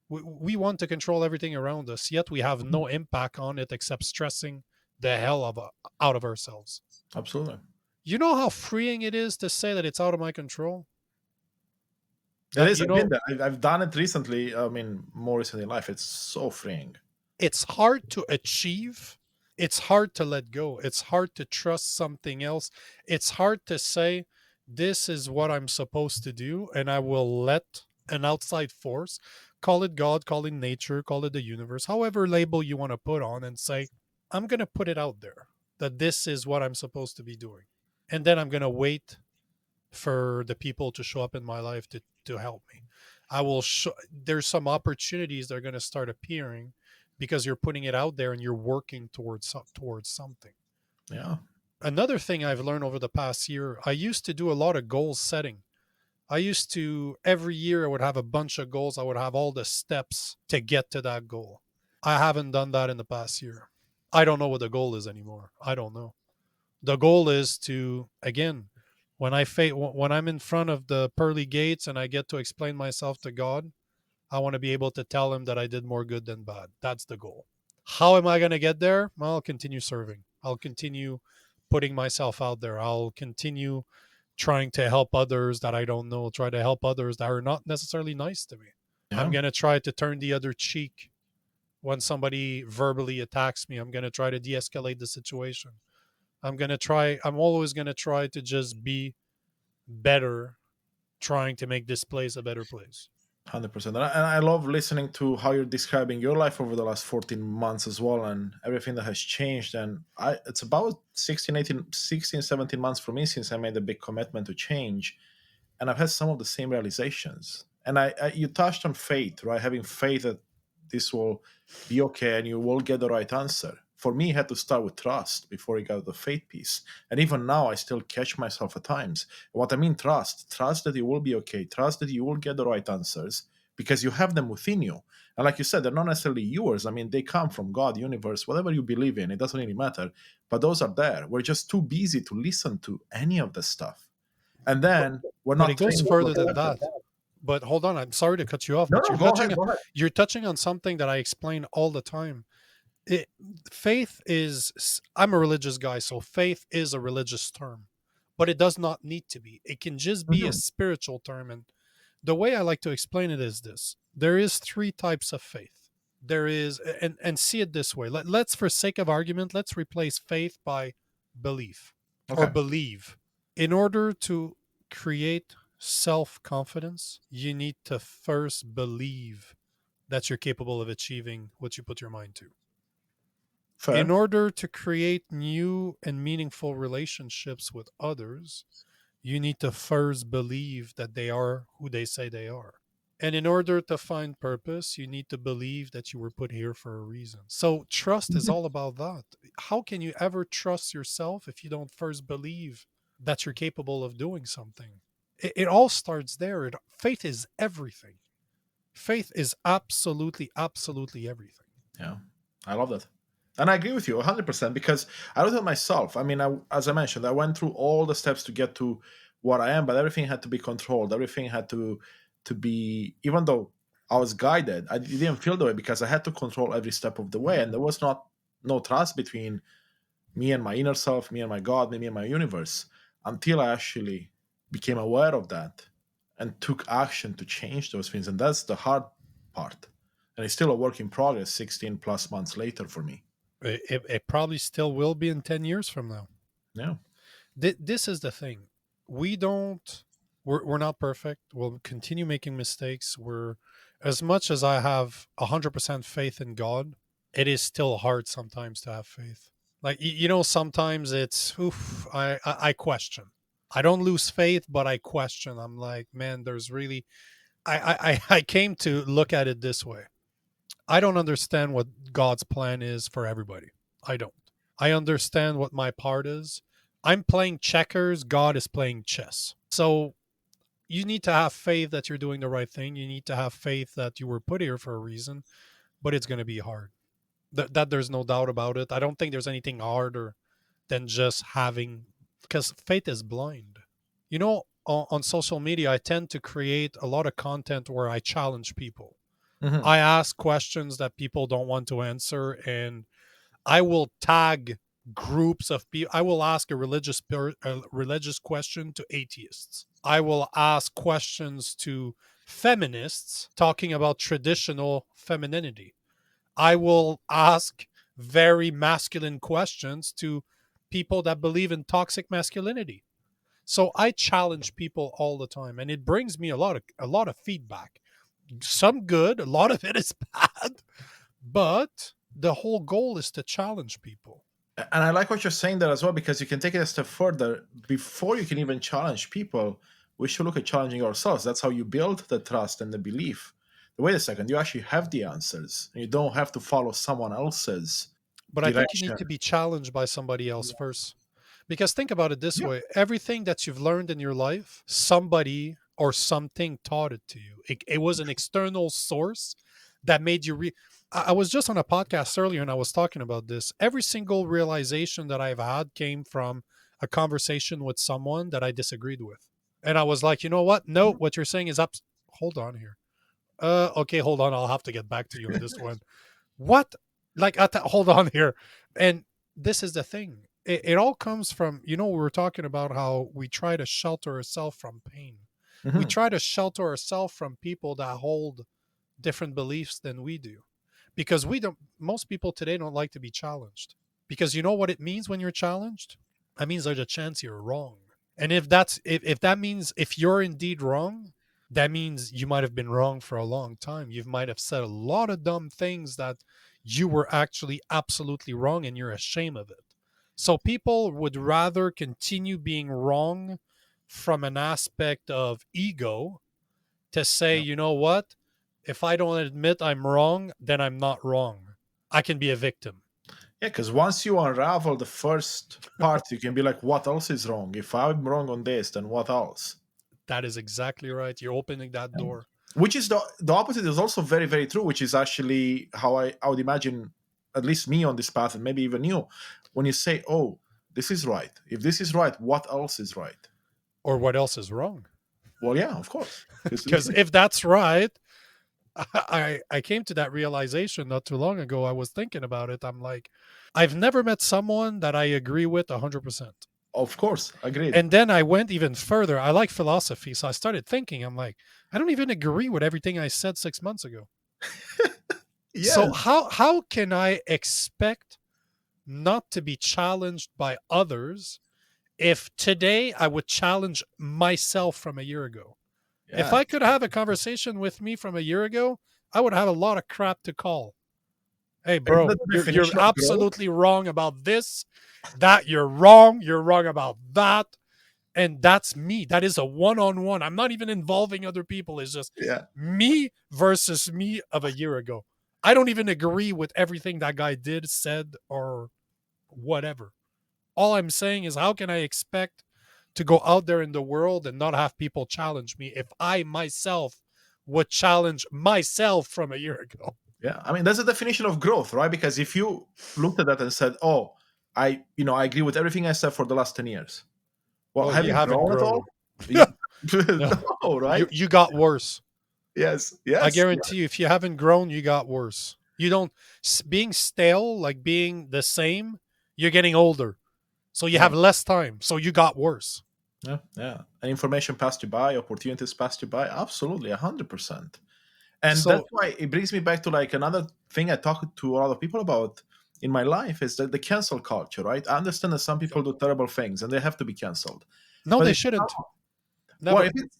We want to control everything around us, yet we have no impact on it except stressing the hell out of ourselves. Absolutely. You know how freeing it is to say that it's out of my control? It That, is. I've been there. I've done it recently. I mean, more recently in life. It's so freeing. it's hard to achieve. It's hard to let go. It's hard to trust something else. It's hard to say, this is what I'm supposed to do, and I will let an outside force, call it God, call it nature, call it the universe, however label you want to put on, and say, I'm going to put it out there that this is what I'm supposed to be doing. And then I'm going to wait for the people to show up in my life to help me. There's some opportunities that are going to start appearing because you're putting it out there and you're working towards something. Yeah. Another thing I've learned over the past year, I used to do a lot of goal setting. I used to every year I would have a bunch of goals. I would have all the steps to get to that goal. I haven't done that in the past year. I don't know what the goal is anymore. I don't know. The goal is to, again, when I'm in front of the pearly gates and I get to explain myself to God, I want to be able to tell him that I did more good than bad. That's the goal. How am I going to get there? Well, I'll continue serving. I'll continue putting myself out there. I'll continue trying to help others that I don't know, try to help others that are not necessarily nice to me. I'm Yeah. going to try to turn the other cheek when somebody verbally attacks me. I'm going to try to de-escalate the situation. I'm always going to try to just be better, trying to make this place a better place. 100%. And I love listening to how you're describing your life over the last 14 months as well, and everything that has changed. And it's about 17 months for me since I made a big commitment to change. And I've had some of the same realizations. And you touched on faith, right? Having faith that this will be okay and you will get the right answer. For me, it had to start with trust before I got the faith piece. And even now, I still catch myself at times. What I mean, trust that you will be okay, trust that you will get the right answers because you have them within you. And like you said, they're not necessarily yours. I mean, they come from God, universe, whatever you believe in. It doesn't really matter. But those are there. We're just too busy to listen to any of the stuff, and But then we're but not it goes trained to further than accept it. that. But hold on, I'm sorry to cut you off, No, but no, go ahead, go ahead. you're touching on something that I explain all the time. It, faith is I'm a religious guy, so faith is a religious term, but it does not need to be. It can just be a Mhm. spiritual term. And the way I like to explain it is this: there is three types of faith. There is, and see it this way. Let's, for sake of argument, let's replace faith by belief or Okay. believe. In order to create self confidence, you need to first believe that you're capable of achieving what you put your mind to. In Fair. order to create new and meaningful relationships with others, you need to first believe that they are who they say they are. And in order to find purpose, you need to believe that you were put here for a reason. So, trust is Mhm. all about that. How can you ever trust yourself if you don't first believe that you're capable of doing something? It all starts there. Faith is everything. Faith is absolutely, absolutely everything. Yeah, I love that. And I agree with you 100% because I looked at myself. I mean, as I mentioned, I went through all the steps to get to what I am, but everything had to be controlled. Everything had to be, even though I was guided, I didn't feel the way because I had to control every step of the way. And there was not no trust between me and my inner self, me and my God, me and my universe until I actually became aware of that and took action to change those things. And that's the hard part. And it's still a work in progress 16 plus months later for me. It probably still will be in 10 years from now. Yeah. This is the thing. We don't, we're not perfect. We'll continue making mistakes. As much as I have 100% faith in God, it is still hard sometimes to have faith. Like, sometimes it's, oof, I question. I don't lose faith, but I question. I'm like, man, there's really, I came to look at it this way. I don't understand what God's plan is for everybody. I don't. I understand what my part is. I'm playing checkers, God is playing chess. So you need to have faith that you're doing the right thing. You need to have faith that you were put here for a reason, but it's going to be hard. That there's no doubt about it. I don't think there's anything harder than just having, because faith is blind. On social media, I tend to create a lot of content where I challenge people. Hmm. I ask questions that people don't want to answer, and I will tag groups of people. I will ask a religious question to atheists. I will ask questions to feminists talking about traditional femininity. I will ask very masculine questions to people that believe in toxic masculinity. So I challenge people all the time, and it brings me a lot of feedback. Some good, a lot of it is bad, but the whole goal is to challenge people. And I like what you're saying there as well because you can take it a step further. Before you can even challenge people, we should look at challenging ourselves. That's how you build the trust and the belief. Wait a second, you actually have the answers. You don't have to follow someone else's But I think you direction. need to be challenged by somebody else first. Because think about it this Yeah. way: everything that you've learned in your life, somebody or something taught it to you. It was an external source that made you I was just on a podcast earlier and I was talking about this. Every single realization that I've had came from a conversation with someone that I disagreed with. And I was like, you know what? No, what you're saying is up. Hold on here. Okay, hold on. I'll have to get back to you on this one. What? Like, hold on here. And this is the thing. It all comes from, we were talking about how we try to shelter ourselves from pain. We Hmm. try to shelter ourselves from people that hold different beliefs than we do. Because most people today don't like to be challenged. Because you know what it means when you're challenged? That means there's a chance you're wrong. And if that means if you're indeed wrong, that means you might have been wrong for a long time. You might have said a lot of dumb things that you were actually absolutely wrong and you're ashamed of it. So people would rather continue being wrong from an aspect of ego to say, Yeah. you know what? If I don't admit I'm wrong, then I'm not wrong. I can be a victim. Yeah, because once you unravel the first part, you can be like, what else is wrong? If I'm wrong on this, then what else? That is exactly right. You're opening that door. Which is the opposite is also very, very true, which is actually how I would imagine at least me on this path, and maybe even you, when you say, oh, this is right. If this is right, what else is right? Or what else is wrong? Well, yeah, of course. 'Cause- Because if that's right, I came to that realization not too long ago. I was thinking about it. I'm like, I've never met someone that I agree with 100%. of course, agreed. And then I went even further. I like philosophy. So I started thinking, I'm like, I don't even agree with everything I said 6 months ago. So Yes. how can I expect not to be challenged by others If today I would challenge myself from a year ago, if Yeah. I could have a conversation with me from a year ago, I would have a lot of crap to call. Hey, Isn't bro, that the you're definition of growth? absolutely wrong about this. That you're wrong. You're wrong about that. And that's me. That is a one-on-one. I'm not even involving other people. It's just Yeah. me versus me of a year ago. I don't even agree with everything that guy did, said, or whatever. All I'm saying is, how can I expect to go out there in the world and not have people challenge me if I myself would challenge myself from a year ago? Yeah. I mean, that's the definition of growth, right? Because if you looked at that and said, "Oh, I agree with everything I said for the last 10 years," well, Well, have you you haven't grown at grown. all? You- No, no, right? you got worse. Yes. I Yes. guarantee you, if you haven't grown, you got worse. You don't being stale, like being the same. You're getting older, so you Yeah. have less time. So you got worse. Yeah. Yeah. And information passed you by, opportunities passed you by. Absolutely, 100%. And that's So why it brings me back to like another thing I talk to a lot of people about in my life is that the cancel culture, right? I understand that some people do terrible things and they have to be canceled. no, But they if shouldn't. what Never if it's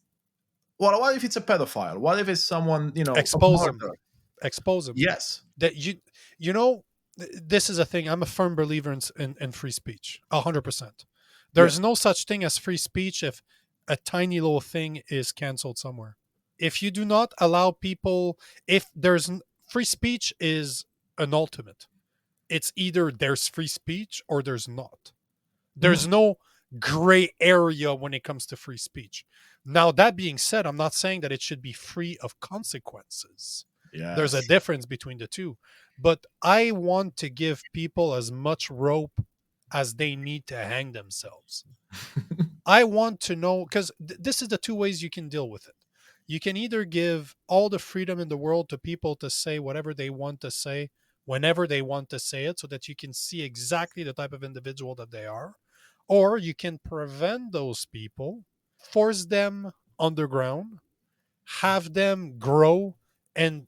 what if it's a pedophile? What if it's someone, a expose them. murderer? Expose them. Yes. That you know this is a thing. I'm a firm believer in free speech, 100%. Yeah. There's no such thing as free speech if a tiny little thing is canceled somewhere. If you do not allow people, if there's free speech is an ultimate. It's either there's free speech or there's not. Mhm. There's no gray area when it comes to free speech. Now, that being said, I'm not saying that it should be free of consequences. There's a Yes. difference between the two. But I want to give people as much rope as they need to hang themselves. I want to know because this is the two ways you can deal with it. You can either give all the freedom in the world to people to say whatever they want to say whenever they want to say it so that you can see exactly the type of individual that they are, or you can prevent those people, force them underground, have them grow and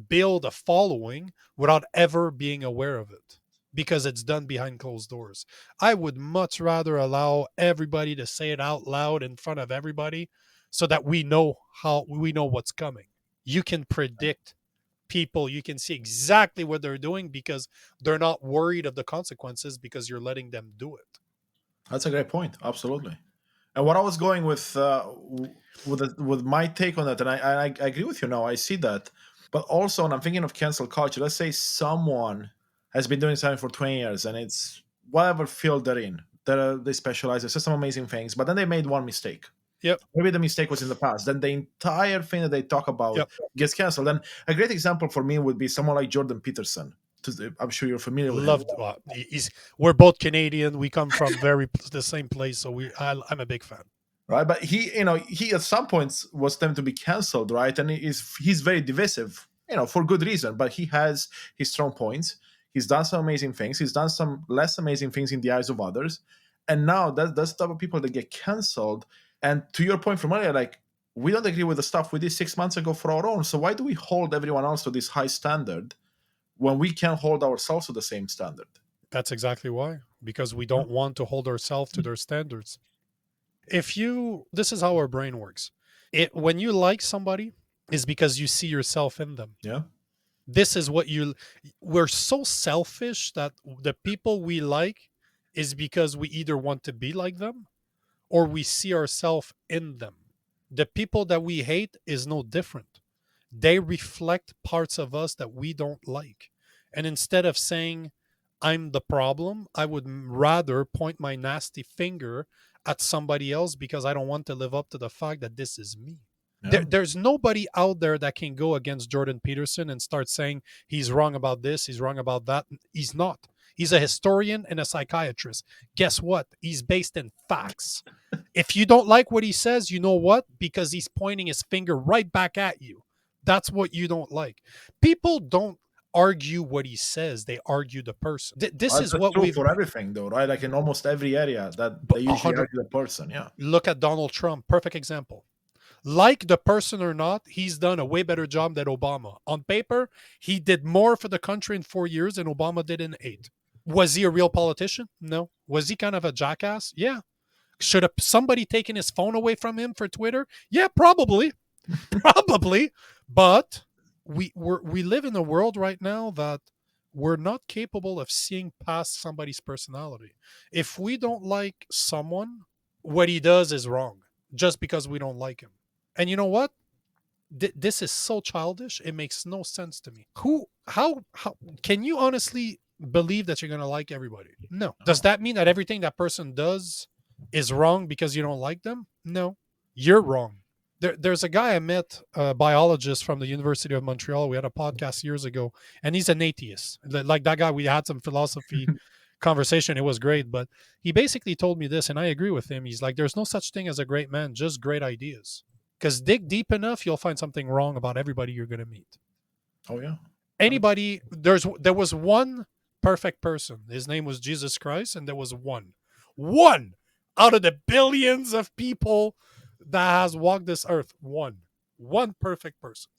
build a following without ever being aware of it because it's done behind closed doors. I would much rather allow everybody to say it out loud in front of everybody so that we know what's coming. You can predict people, you can see exactly what they're doing because they're not worried of the consequences because you're letting them do it. That's a great point. Absolutely. And what I was going with my take on that, and I agree with you now. I see that, but also, and I'm thinking of cancel culture. Let's say someone has been doing something for 20 years, and it's whatever field they're in. They specialize. They say some amazing things, but then they made one mistake. Yep. Maybe the mistake was in the past. Then the entire thing that they talk about Yep. gets canceled. And a great example for me would be someone like Jordan Peterson. I'm sure you're familiar with him. Loved. He's. We're both Canadian. We come from the same place, so I'm a big fan. Right, but he at some points was tempted to be cancelled, right? And he's very divisive, for good reason, but he has his strong points. He's done some amazing things, he's done some less amazing things in the eyes of others, and now that's the type of people that get cancelled. And to your point from earlier, like, we don't agree with the stuff we did 6 months ago for our own, so why do we hold everyone else to this high standard when we can hold ourselves to the same standard? That's exactly why. Because we don't want to hold ourselves to their standards. If you This is how our brain works. It When you like somebody is because you see yourself in them. Yeah. This is what you We're so selfish that the people we like is because we either want to be like them or we see ourselves in them. The people that we hate is no different. They reflect parts of us that we don't like. And instead of saying, I'm the problem, I would rather point my nasty finger at somebody else because I don't want to live up to the fact that this is me. Yeah. There's nobody out there that can go against Jordan Peterson and start saying he's wrong about this, he's wrong about that. He's not. He's a historian and a psychiatrist. Guess what? He's based in facts. If you don't like what he says, you know what? Because he's pointing his finger right back at you. That's what you don't like. People don't argue what he says, they argue the person. This is That's what true we've for everything, though, right? Like in almost every area that they a usually hundred. argue the person. Yeah. Look at Donald Trump, perfect example. Like the person or not, he's done a way better job than Obama. On paper, he did more for the country in 4 years than Obama did in eight. Was he a real politician? No. Was he kind of a jackass? Yeah. Should have somebody taken his phone away from him for Twitter? Yeah, probably. Probably. But we live in a world right now that we're not capable of seeing past somebody's personality. If we don't like someone, what he does is wrong just because we don't like him. And you know what? This is so childish. It makes no sense to me. How can you honestly believe that you're going to like everybody? No. Does Oh, that mean that everything that person does is wrong because you don't like them? No. You're wrong. There's a guy I met, a biologist from the University of Montreal. We had a podcast years ago, and he's an atheist. Like that guy, we had some philosophy conversation. It was great, but he basically told me this, and I agree with him. He's like, "There's no such thing as a great man, just great ideas." Because dig deep enough, you'll find something wrong about everybody you're going to meet. oh yeah. Anybody, there was one perfect person. His name was Jesus Christ, and there was one out of the billions of people that has walked this earth. One perfect person.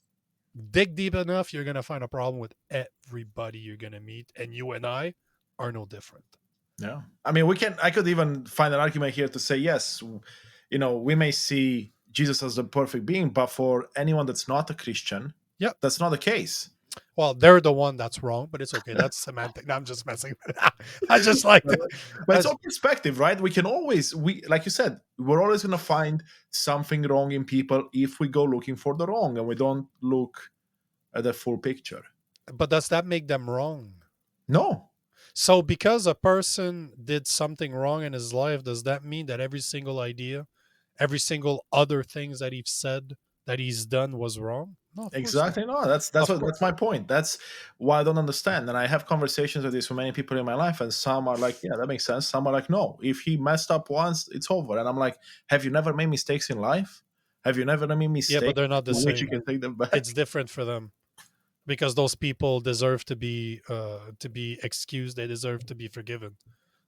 Dig deep enough, you're going to find a problem with everybody you're going to meet, and you and I are no different. Yeah. I mean, we can. I could even find an argument here to say yes. We may see Jesus as the perfect being, but for anyone that's not a Christian, Yep. that's not the case. Well, they're the one that's wrong, but it's okay. That's semantic. No, I'm just messing. I just like But to. but it's As, all perspective, right? We can always, like you said, we're always going to find something wrong in people if we go looking for the wrong and we don't look at the full picture. but does that make them wrong? No, So, because a person did something wrong in his life, does that mean that every single idea, every single other things that he's said, that he's done was wrong? No, of course not. exactly. No, that's Of what course. that's my point. That's why I don't understand. And I have conversations with this with many people in my life, and some are like, "Yeah, that makes sense." Some are like, "No, if he messed up once, it's over." And I'm like, "Have you never made mistakes in life? Have you never made Yeah, but mistakes they're not the in which you same. can take them It's back?" different for them because those people deserve to be excused. They deserve to be forgiven.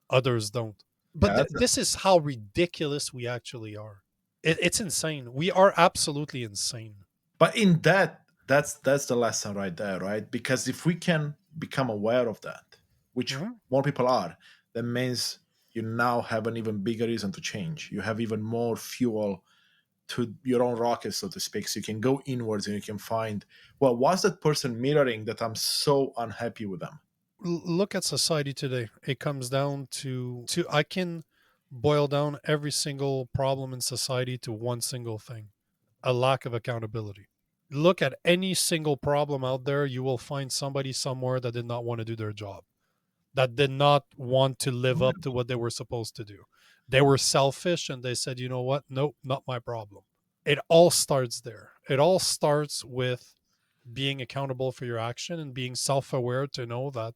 Others don't. But Yeah, that's this is how ridiculous we actually are. It's insane. We are absolutely insane. But in that's the lesson right there, right? Because if we can become aware of that, which Mhm. more people are, that means you now have an even bigger reason to change. You have even more fuel to your own rocket, so to speak. So you can go inwards and you can find, well, what's that person mirroring that I'm so unhappy with them? Look at society today. It comes down to I can boil down every single problem in society to one single thing: a lack of accountability. Look at any single problem out there, you will find somebody somewhere that did not want to do their job, that did not want to live Oh, up to what they were supposed to do. They were selfish and they said, you know what? Nope, not my problem. It all starts there. It all starts with being accountable for your action and being self aware to know that,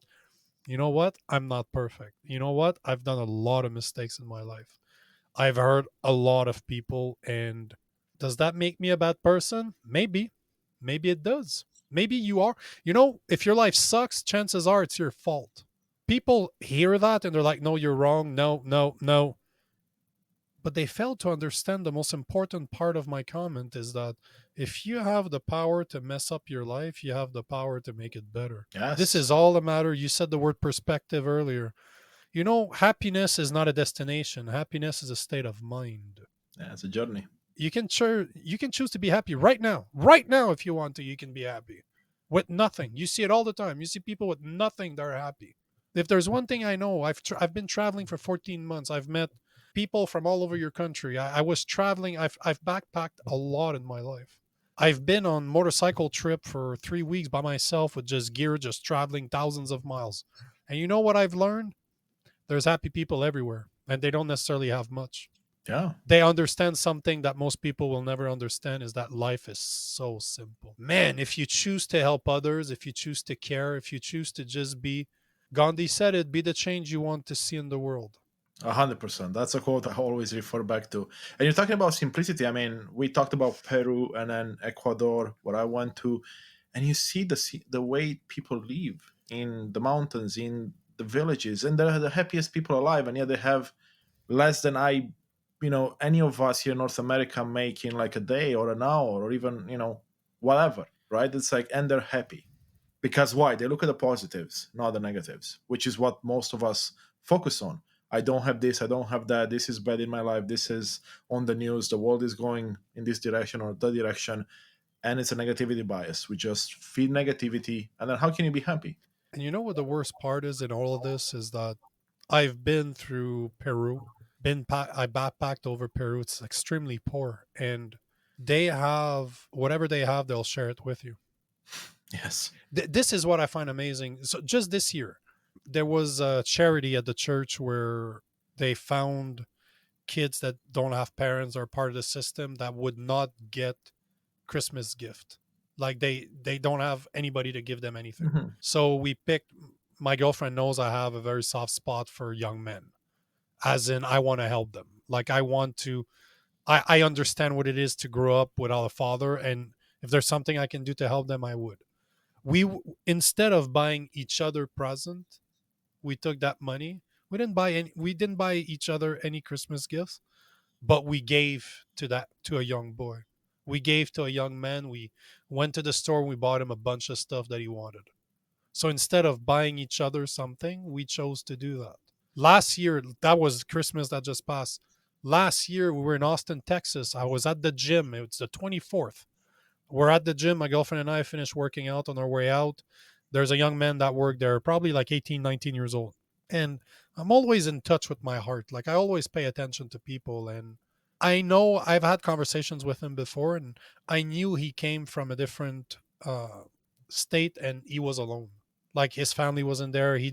you know what? I'm not perfect. You know what? I've done a lot of mistakes in my life. I've hurt a lot of people. And does that make me a bad person? Maybe. Maybe it does. Maybe you are. You know, if your life sucks, chances are it's your fault. People hear that and they're like, no, you're wrong. No, no, no. But they fail to understand the most important part of my comment is that if you have the power to mess up your life, you have the power to make it better. This yes. is all a matter. You said the word perspective earlier. You know, happiness is not a destination. Happiness is a state of mind. Yeah, it's a journey. You can choose to be happy right now. Right now, if you want to, you can be happy with nothing. You see it all the time. You see people with nothing that are happy. If there's one thing I know, I've been traveling for 14 months. I've met people from all over your country. I was traveling. I've backpacked a lot in my life. I've been on motorcycle trip for 3 weeks by myself with just gear, just traveling thousands of miles. And you know what I've learned? There's happy people everywhere, and they don't necessarily have much. Yeah. They understand something that most people will never understand is that life is so simple. Man, if you choose to help others, if you choose to care, if you choose to just be, Gandhi said it, be the change you want to see in the world. 100%. That's a quote I always refer back to. And you're talking about simplicity. I mean, we talked about Peru and then Ecuador, where I went to, and you see the way people live in the mountains, in the villages, and they're the happiest people alive, and yet they have less than any of us here in North America make in like a day or an hour or even whatever. Right? It's like, and they're happy because why? They look at the positives, not the negatives, which is what most of us focus on. I don't have this, I don't have that, this is bad in my life, this is on the news, the world is going in this direction or that direction, and it's a negativity bias. We just feed negativity, and then how can you be happy? And you know what the worst part is in all of this is that I've been through Peru. I backpacked over Peru. It's extremely poor, and they have whatever they have, they'll share it with you. Yes. This is what I find amazing. So just this year, there was a charity at the church where they found kids that don't have parents or part of the system that would not get Christmas gift. Like they don't have anybody to give them anything. Hmm. So we picked. My girlfriend knows I have a very soft spot for young men, as in I want to help them. Like I want to. I understand what it is to grow up without a father, and if there's something I can do to help them, I would. Instead of buying each other present, we took that money. We didn't buy each other any Christmas gifts, but we gave to a young boy. We gave to a young man. We went to the store, we bought him a bunch of stuff that he wanted. So instead of buying each other something, we chose to do that. Last year, that was Christmas that just passed. Last year we were in Austin, Texas. I was at the gym. It was the 24th. We're at the gym. My girlfriend and I finished working out. On our way out, there's a young man that worked there, probably like 18, 19 years old. And I'm always in touch with my heart. Like I always pay attention to people. And I know I've had conversations with him before, and I knew he came from a different state and he was alone. Like his family wasn't there. He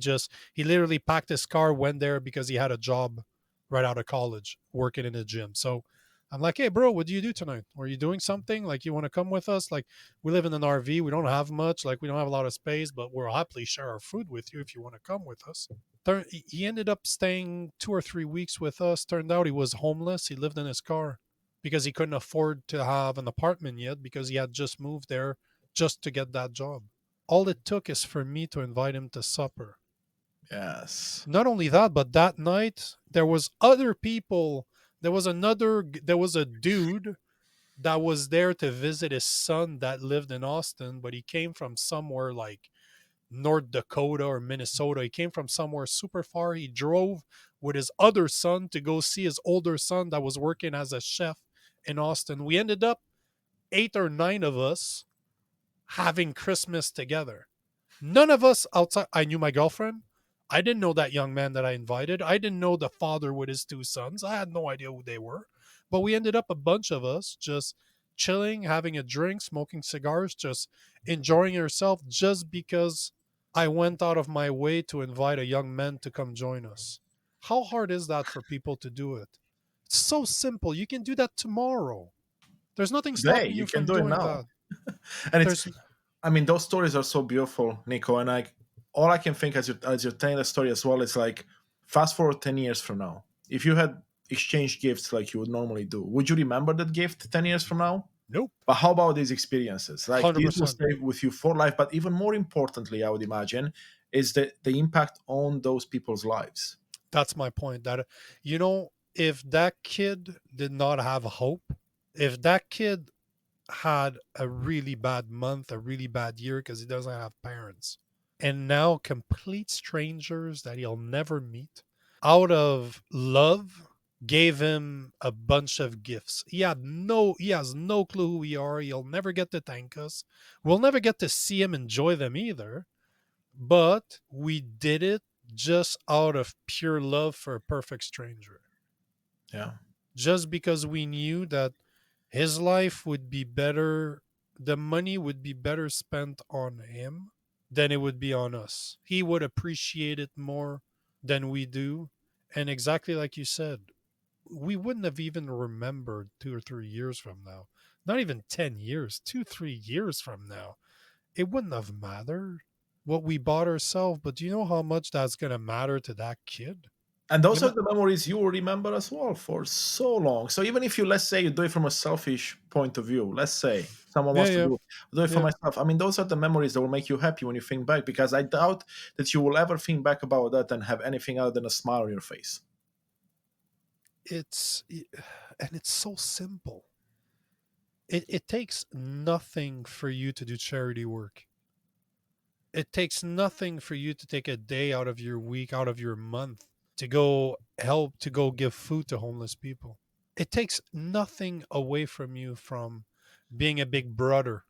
literally packed his car, went there because he had a job right out of college working in a gym. So I'm like, hey, bro, what do you do tonight? Are you doing something? Like, you want to come with us? Like, we live in an RV. We don't have much. Like, we don't have a lot of space, but we'll happily share our food with you if you want to come with us. He ended up staying 2 or 3 weeks with us. Turned out he was homeless. He lived in his car because he couldn't afford to have an apartment yet because he had just moved there just to get that job. All it took is for me to invite him to supper. Yes. Not only that, but that night there was other people. There was a dude that was there to visit his son that lived in Austin, but he came from somewhere like North Dakota or Minnesota. He came from somewhere super far. He drove with his other son to go see his older son that was working as a chef in Austin. We ended up 8 or 9 of us having Christmas together. None of us outside. I knew my girlfriend. I didn't know that young man that I invited. I didn't know the father with his 2 sons. I had no idea who they were. But we ended up a bunch of us just chilling, having a drink, smoking cigars, just enjoying ourselves just because I went out of my way to invite a young man to come join us. How hard is that for people to do it? It's so simple. You can do that tomorrow. There's nothing Today, stopping you you can from do it doing now. that. And it's, There's I mean, those stories are so beautiful, Nico. And all I can think as you're telling the story as well is like, fast forward 10 years from now, if you had exchanged gifts like you would normally do, would you remember that gift 10 years from now? nope. But how about these experiences? Like these will 100%. stay with you for life. But even more importantly, I would imagine, is the impact on those people's lives. That's my point. That, if that kid did not have hope, if that kid had a really bad month, a really bad year because he doesn't have parents, and now complete strangers that he'll never meet, out of love, gave him a bunch of gifts. He has no clue who we are. He'll never get to thank us. We'll never get to see him enjoy them either. But we did it just out of pure love for a perfect stranger. Yeah. Just because we knew that his life would be better, the money would be better spent on him than it would be on us. He would appreciate it more than we do. And exactly like you said, we wouldn't have even remembered 2 or 3 years from now. Not even 10 years, 2, 3 years from now. It wouldn't have mattered what we bought ourselves, but do you know how much that's going to matter to that kid? And those are Ima- the memories you will remember as well for so long. So even if you, let's say, you do it from a selfish point of view, let's say someone yeah, wants to yeah, do it for yeah. myself. I mean, those are the memories that will make you happy when you think back, because I doubt that you will ever think back about that and have anything other than a smile on your face. It's and it's so simple. It takes nothing for you to do charity work. It takes nothing for you to take a day out of your week, out of your month. to go help, to go give food to homeless people. It takes nothing away from you from being a big brother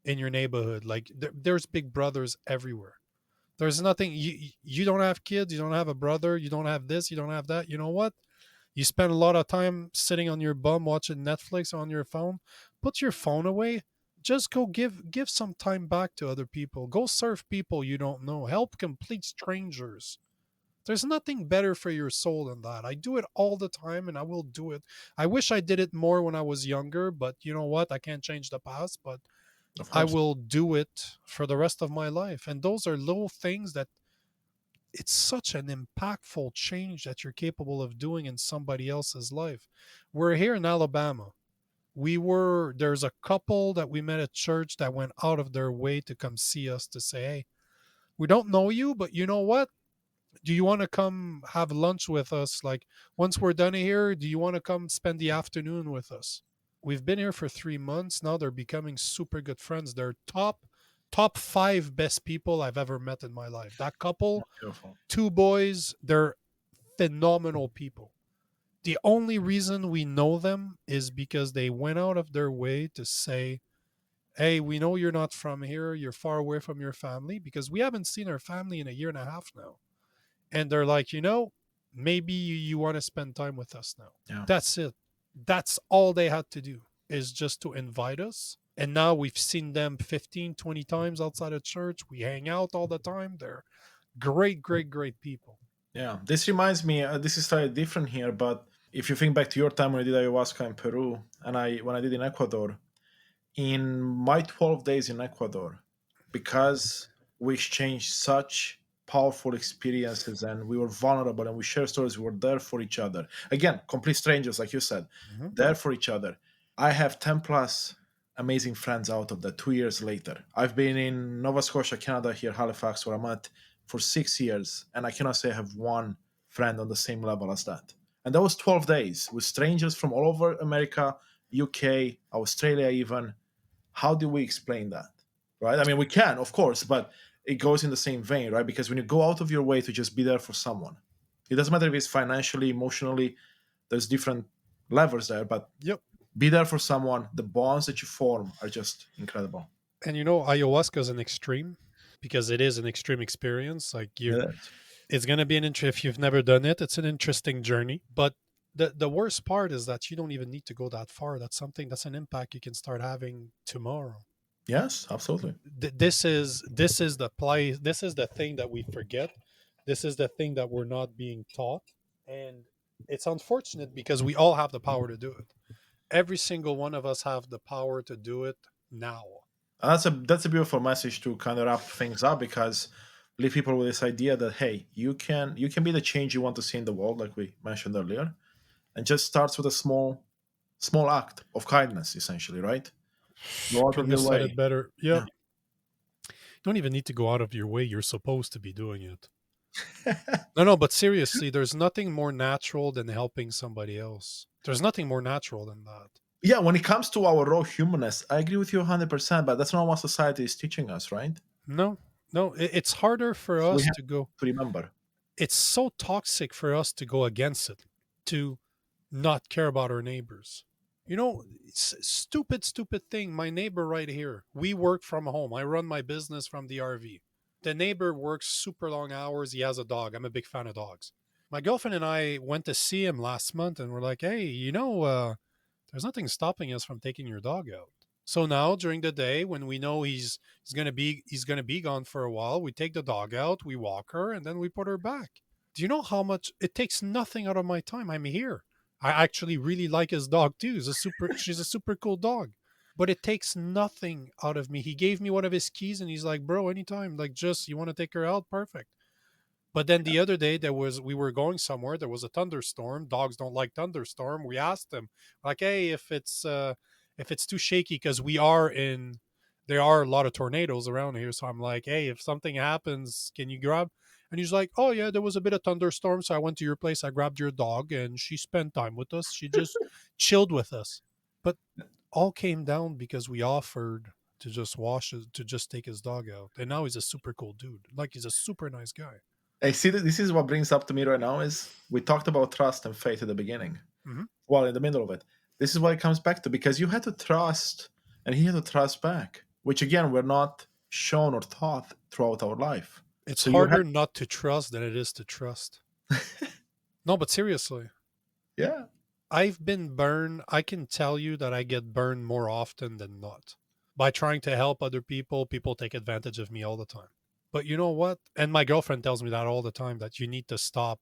in your neighborhood. Like there's big brothers everywhere. There's nothing, you don't have kids, you don't have a brother, you don't have this, you don't have that. You know what? You spend a lot of time sitting on your bum watching Netflix on your phone. Put your phone away. Just go give some time back to other people. Go serve people you don't know. Help complete strangers. There's nothing better for your soul than that. I do it all the time and I will do it. I wish I did it more when I was younger, but you know what? I can't change the past, but Of I course. will do it for the rest of my life. And those are little things that it's such an impactful change that you're capable of doing in somebody else's life. We're here in Alabama. There's a couple that we met at church that went out of their way to come see us to say, hey, we don't know you, but you know what? Do you want to come have lunch with us? Like, once we're done here, do you want to come spend the afternoon with us? We've been here for 3 months now. They're becoming super good friends. They're top five best people I've ever met in my life. That couple, Beautiful. two boys, they're phenomenal people. The only reason we know them is because they went out of their way to say, hey, we know you're not from here. You're far away from your family, because we haven't seen our family in a year and a half now. And they're like, maybe you want to spend time with us now. Yeah. That's it. That's all they had to do, is just to invite us. And now we've seen them 15, 20 times outside of church. We hang out all the time. They're great, great, great people. Yeah. This reminds me, this is slightly different here, but if you think back to your time when I did ayahuasca in Peru and when I did in Ecuador, in my 12 days in Ecuador, because we exchanged such powerful experiences and we were vulnerable and we shared stories, we were there for each other. Again, complete strangers, like you said, Mhm. there for each other. I have 10 plus amazing friends out of that 2 years later. I've been in Nova Scotia, Canada, here, Halifax, where I'm at for 6 years, and I cannot say I have one friend on the same level as that. And that was 12 days with strangers from all over America, UK, Australia, even. How do we explain that? Right? I mean, we can, of course, but it goes in the same vein, right? Because when you go out of your way to just be there for someone, it doesn't matter if it's financially, emotionally, there's different levers there, but Yep. be there for someone. The bonds that you form are just incredible. And ayahuasca is an extreme, because it is an extreme experience. Like, Yes. it's going to be if you've never done it, it's an interesting journey. But the worst part is that you don't even need to go that far. That's an impact you can start having tomorrow. Yes, absolutely. This is the play. This is the thing that we forget. This is the thing that we're not being taught, and it's unfortunate because we all have the power to do it. Every single one of us have the power to do it now. And that's a beautiful message to kind of wrap things up because leave people with this idea that hey, you can be the change you want to see in the world, like we mentioned earlier, and just starts with a small act of kindness, essentially, right? Go out of Couldn't have your said it way. better. Yep. Yeah. You don't even need to go out of your way. You're supposed to be doing it. No, no, but seriously, there's nothing more natural than helping somebody else. There's nothing more natural than that. Yeah, when it comes to our raw humanness, I agree with you 100%, but that's not what society is teaching us, right? No, no, it's harder for So we us have to go. to remember. It's so toxic for us to go against it, to not care about our neighbors. It's a stupid, stupid thing. My neighbor right here, we work from home. I run my business from the RV. The neighbor works super long hours. He has a dog. I'm a big fan of dogs. My girlfriend and I went to see him last month and we're like, hey, there's nothing stopping us from taking your dog out. So now during the day when we know he's gonna be gone for a while, we take the dog out, we walk her, and then we put her back. Do you know how much it takes? Nothing out of my time. I'm here. I actually really like his dog too. She's a super cool dog. But it takes nothing out of me. He gave me one of his keys and he's like, bro, anytime, like just you want to take her out, perfect. But then the other day we were going somewhere, there was a thunderstorm. Dogs don't like thunderstorm. We asked them, like, hey, if it's too shaky, because there are a lot of tornadoes around here. So I'm like, hey, if something happens, can you grab? And he's like, oh yeah, there was a bit of thunderstorm. So I went to your place, I grabbed your dog, and she spent time with us. She just chilled with us. But all came down because we offered to just take his dog out. And now he's a super cool dude. Like, he's a super nice guy. I see that this is what brings up to me right now is we talked about trust and faith at the beginning. Mhm. Well, in the middle of it. This is what it comes back to because you had to trust and he had to trust back, which again, we're not shown or taught throughout our life. It's So you had, harder not to trust than it is to trust. No, but seriously, yeah. I've been burned. I can tell you that I get burned more often than not. By trying to help other people, people take advantage of me all the time. But you know what? And my girlfriend tells me that all the time, that you need to stop.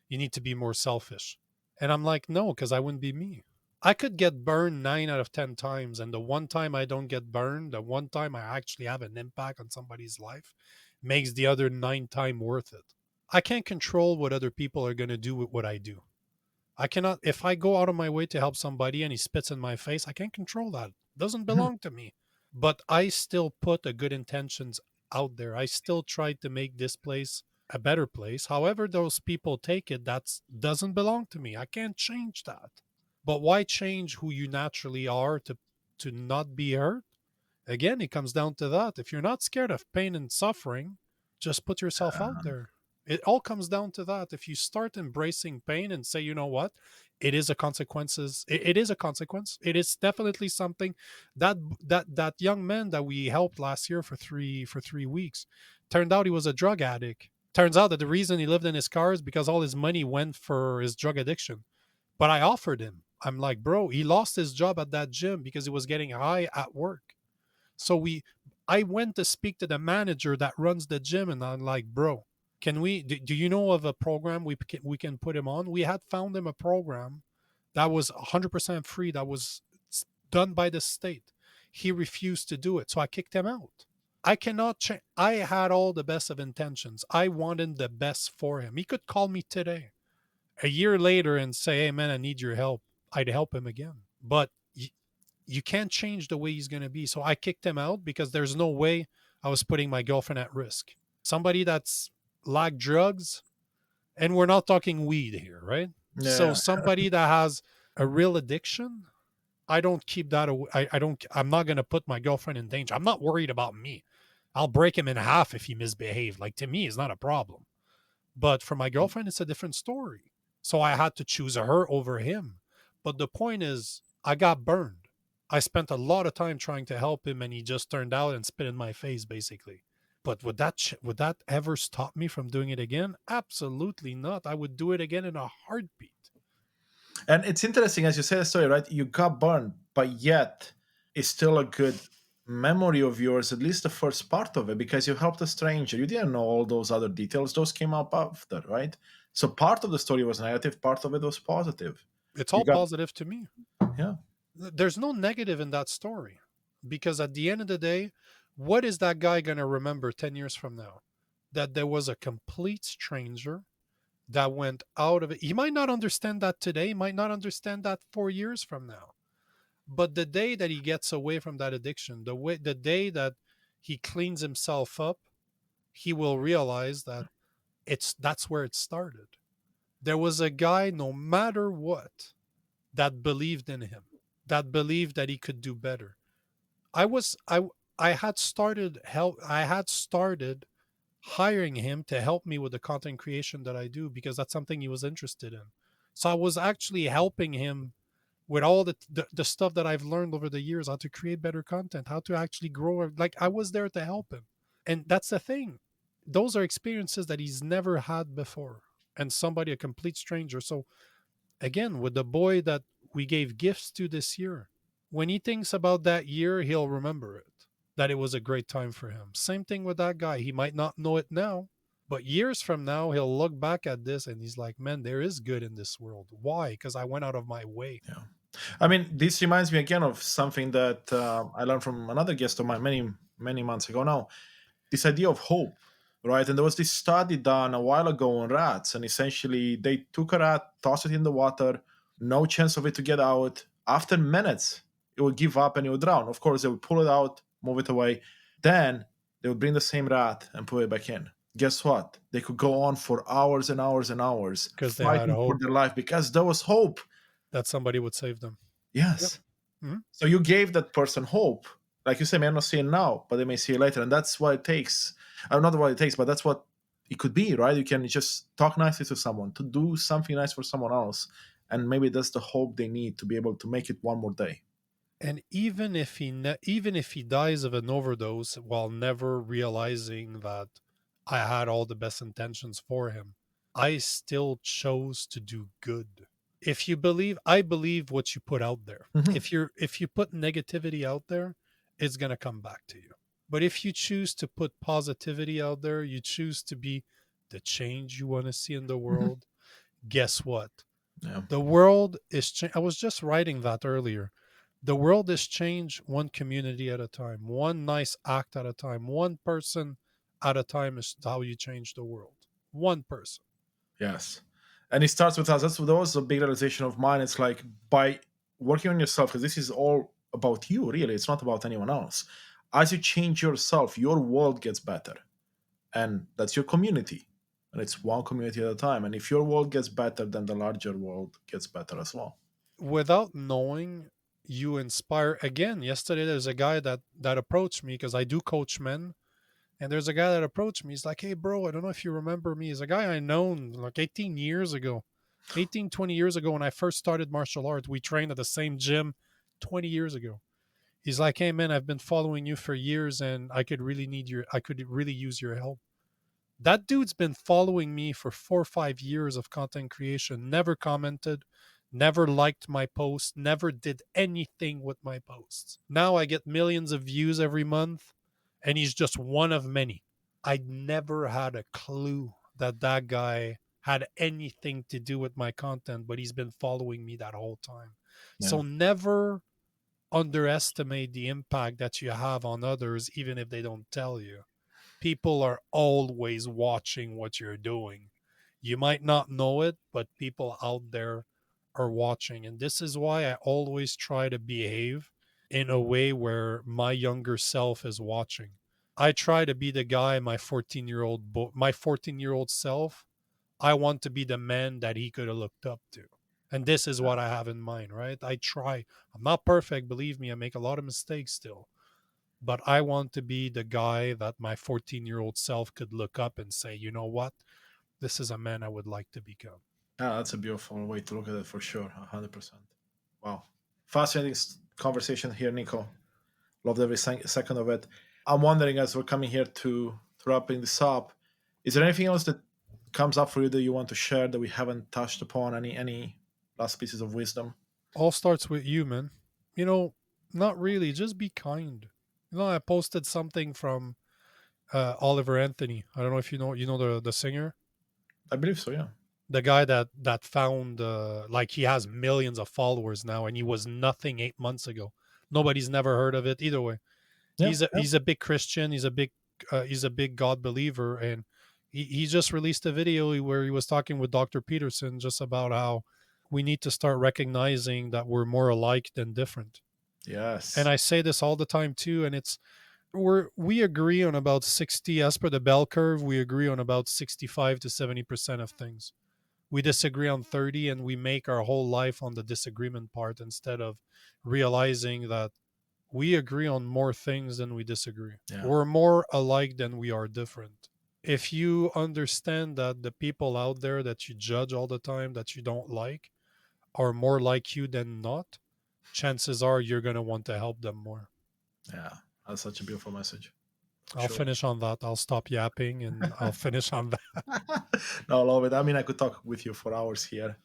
You need to be more selfish. And I'm like, no, because I wouldn't be me. I could get burned 9 out of 10 times. And the one time I don't get burned, the one time I actually have an impact on somebody's life, makes the other 9 times worth it. I can't control what other people are going to do with what I do. I cannot, if I go out of my way to help somebody and he spits in my face, I can't control that. It doesn't Mhm. belong to me. But I still put the good intentions out there. I still try to make this place a better place. However, those people take it, that doesn't belong to me. I can't change that. But why change who you naturally are to not be hurt? Again, it comes down to that. If you're not scared of pain and suffering, just put yourself out there. It all comes down to that. If you start embracing pain and say, you know what, it is a consequences. It is a consequence. It is definitely something that young man that we helped last year for 3 weeks turned out he was a drug addict. Turns out that the reason he lived in his car is because all his money went for his drug addiction. But I offered him. I'm like, bro, he lost his job at that gym because he was getting high at work. So I went to speak to the manager that runs the gym, and I'm like, bro, can do you know of a program we can put him on? We had found him a program that was 100% free, that was done by the state. He refused to do it, so I kicked him out. I cannot change. I had all the best of intentions. I wanted the best for him. He could call me today, a year later, and say, hey man, I need your help. I'd help him again. But you can't change the way he's going to be. So I kicked him out because there's no way I was putting my girlfriend at risk. Somebody that's like drugs, and we're not talking weed here, right? So Yeah. somebody that has a real addiction, I don't keep that away. I don't, I'm not going to put my girlfriend in danger. I'm not worried about me. I'll break him in half if he misbehaved. Like, to me, it's not a problem. But for my girlfriend, it's a different story. So I had to choose her over him. But the point is, I got burned. I spent a lot of time trying to help him, and he just turned out and spit in my face, basically. But would that ever stop me from doing it again? Absolutely not. I would do it again in a heartbeat. And it's interesting, as you say the story, right? You got burned, but yet it's still a good memory of yours, at least the first part of it, because you helped a stranger. You didn't know all those other details. Those came up after, right? So part of the story was negative, part of it was positive. It's You all got, positive to me. yeah, There's no negative in that story, because at the end of the day, what is that guy going to remember 10 years from now? That there was a complete stranger that went out of it. He might not understand that today, he might not understand that 4 years from now. But the day that he gets away from that addiction, the day that he cleans himself up, he will realize that that's where it started. There was a guy, no matter what, that believed in him, that believed that he could do better. I was I had started help I had started hiring him to help me with the content creation that I do, because that's something he was interested in. So I was actually helping him with all the stuff that I've learned over the years, how to create better content, how to actually grow. Like, I was there to help him. And that's the thing. Those are experiences that he's never had before. And somebody, a complete stranger. So again, with the boy that we gave gifts to this year, when he thinks about that year, he'll remember it, that it was a great time for him. Same thing with that guy. He might not know it now, but years from now, he'll look back at this and he's like, man, there is good in this world. Why? Because I went out of my way. yeah. I mean, this reminds me again of something that I learned from another guest of mine many, many months ago now. This idea of hope, right? And there was this study done a while ago on rats, and essentially they took a rat, tossed it in the water, no chance of it to get out. After minutes, it would give up and it would drown. Of course, they would pull it out, move it away. Then they would bring the same rat and put it back in. Guess what? They could go on for hours and hours and hours Because they had fighting for hope their life because there was hope. that somebody would save them. Yep. Yes. Mhm. So you gave that person hope. Like you say, may not see it now, but they may see it later. And that's what it takes. Not what it takes, but that's what it could be, right? You can just talk nicely to someone, to do something nice for someone else, and maybe that's the hope they need to be able to make it one more day. And even if he dies of an overdose while never realizing that I had all the best intentions for him, I still chose to do good. If you believe, I believe what you put out there. Hmm. If you put negativity out there, it's going to come back to you. But if you choose to put positivity out there, you choose to be the change you want to see in the Hmm. world, guess what? Yeah. The world is I was just writing that earlier. The world is changed one community at a time, one nice act at a time, one person at a time is how you change the world. One person. Yes. And it starts with us. That was a big realization of mine. It's like by working on yourself, because this is all about you, really. It's not about anyone else. As you change yourself, your world gets better. And that's your community. And it's one community at a time. And if your world gets better, then the larger world gets better as well. Without knowing, you inspire. Again, yesterday there's a guy that approached me because I do coach men. And there's a guy that approached me. He's like, "Hey, bro, I don't know if you remember me. He's a guy I known like 18 years ago, 18, 20 years ago when I first started martial arts. We trained at the same gym 20 years ago. He's like, "Hey, man, I've been following you for years and I could really use your help." That dude's been following me for 4 or 5 years of content creation, never commented, never liked my posts, never did anything with my posts. Now I get millions of views every month, and he's just one of many. I never had a clue that that guy had anything to do with my content, but he's been following me that whole time. Yeah. So never underestimate the impact that you have on others, even if they don't tell you. People are always watching what you're doing. You might not know it, but people out there are watching. And this is why I always try to behave in a way where my younger self is watching. I try to be the guy my 14-year-old self, I want to be the man that he could have looked up to. And this is what I have in mind, right? I try. I'm not perfect, believe me, I make a lot of mistakes still, but I want to be the guy that my 14-year-old self could look up and say, you know what? This is a man I would like to become. Yeah, that's a beautiful way to look at it for sure. 100%. Wow. Fascinating conversation here, Nico. Loved every second of it. I'm wondering, as we're coming here to wrapping this up, is there anything else that comes up for you that you want to share that we haven't touched upon? Any last pieces of wisdom? All starts with you, man. You know, not really. Just be kind. I posted something from Oliver Anthony. I don't know if the singer, I believe so. Yeah. the guy that found like he has millions of followers now, and he was nothing 8 months ago. Nobody's never heard of it either way. Yeah. Yeah. He's a big Christian. He's a big God believer, and he just released a video where he was talking with Dr. Peterson just about how we need to start recognizing that we're more alike than different. And Yes. I say this all the time too, and we agree on about 60 as per the bell curve. We agree on about 65 to 70% of things. We disagree on 30, and we make our whole life on the disagreement part instead of realizing that we agree on more things than we disagree. Yeah. We're more alike than we are different. If you understand that the people out there that you judge all the time, that you don't like, are more like you than not, chances are you're going to want to help them more. Yeah. That's such a beautiful message, for I'll sure. finish on that. I'll stop yapping and I'll finish on that. No, I love it. I mean, I could talk with you for hours here.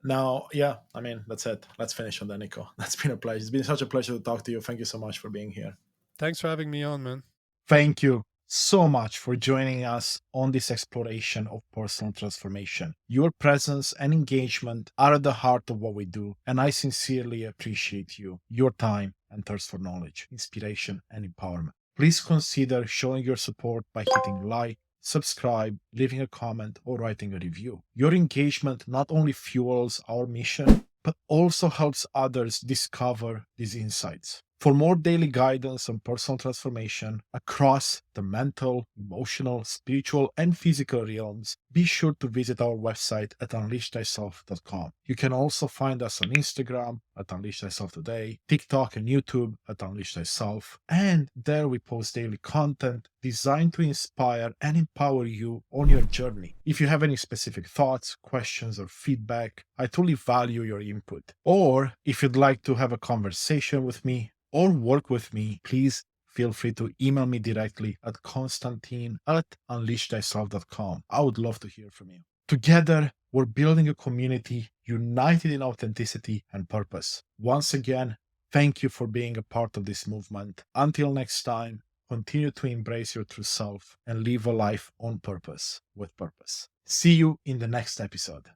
Now, yeah, I mean, that's it. Let's finish on that, Nico. That's been a pleasure. It's been such a pleasure to talk to you. Thank you so much for being here. Thanks for having me on, man. Thank you so much for joining us on this exploration of personal transformation. Your presence and engagement are at the heart of what we do, and I sincerely appreciate you, your time, and thirst for knowledge, inspiration, and empowerment. Please consider showing your support by hitting like, subscribe, leaving a comment, or writing a review. Your engagement not only fuels our mission, but also helps others discover these insights. For more daily guidance on personal transformation across the mental, emotional, spiritual, and physical realms, be sure to visit our website at unleashthyself.com. You can also find us on Instagram at Unleash Thyself Today, TikTok and YouTube at Unleash Thyself, and there we post daily content designed to inspire and empower you on your journey. If you have any specific thoughts, questions, or feedback, I truly value your input. Or if you'd like to have a conversation with me or work with me, please feel free to email me directly at Constantine at unleashthyself.com. I would love to hear from you. Together, we're building a community united in authenticity and purpose. Once again, thank you for being a part of this movement. Until next time, continue to embrace your true self and live a life on purpose with purpose. See you in the next episode.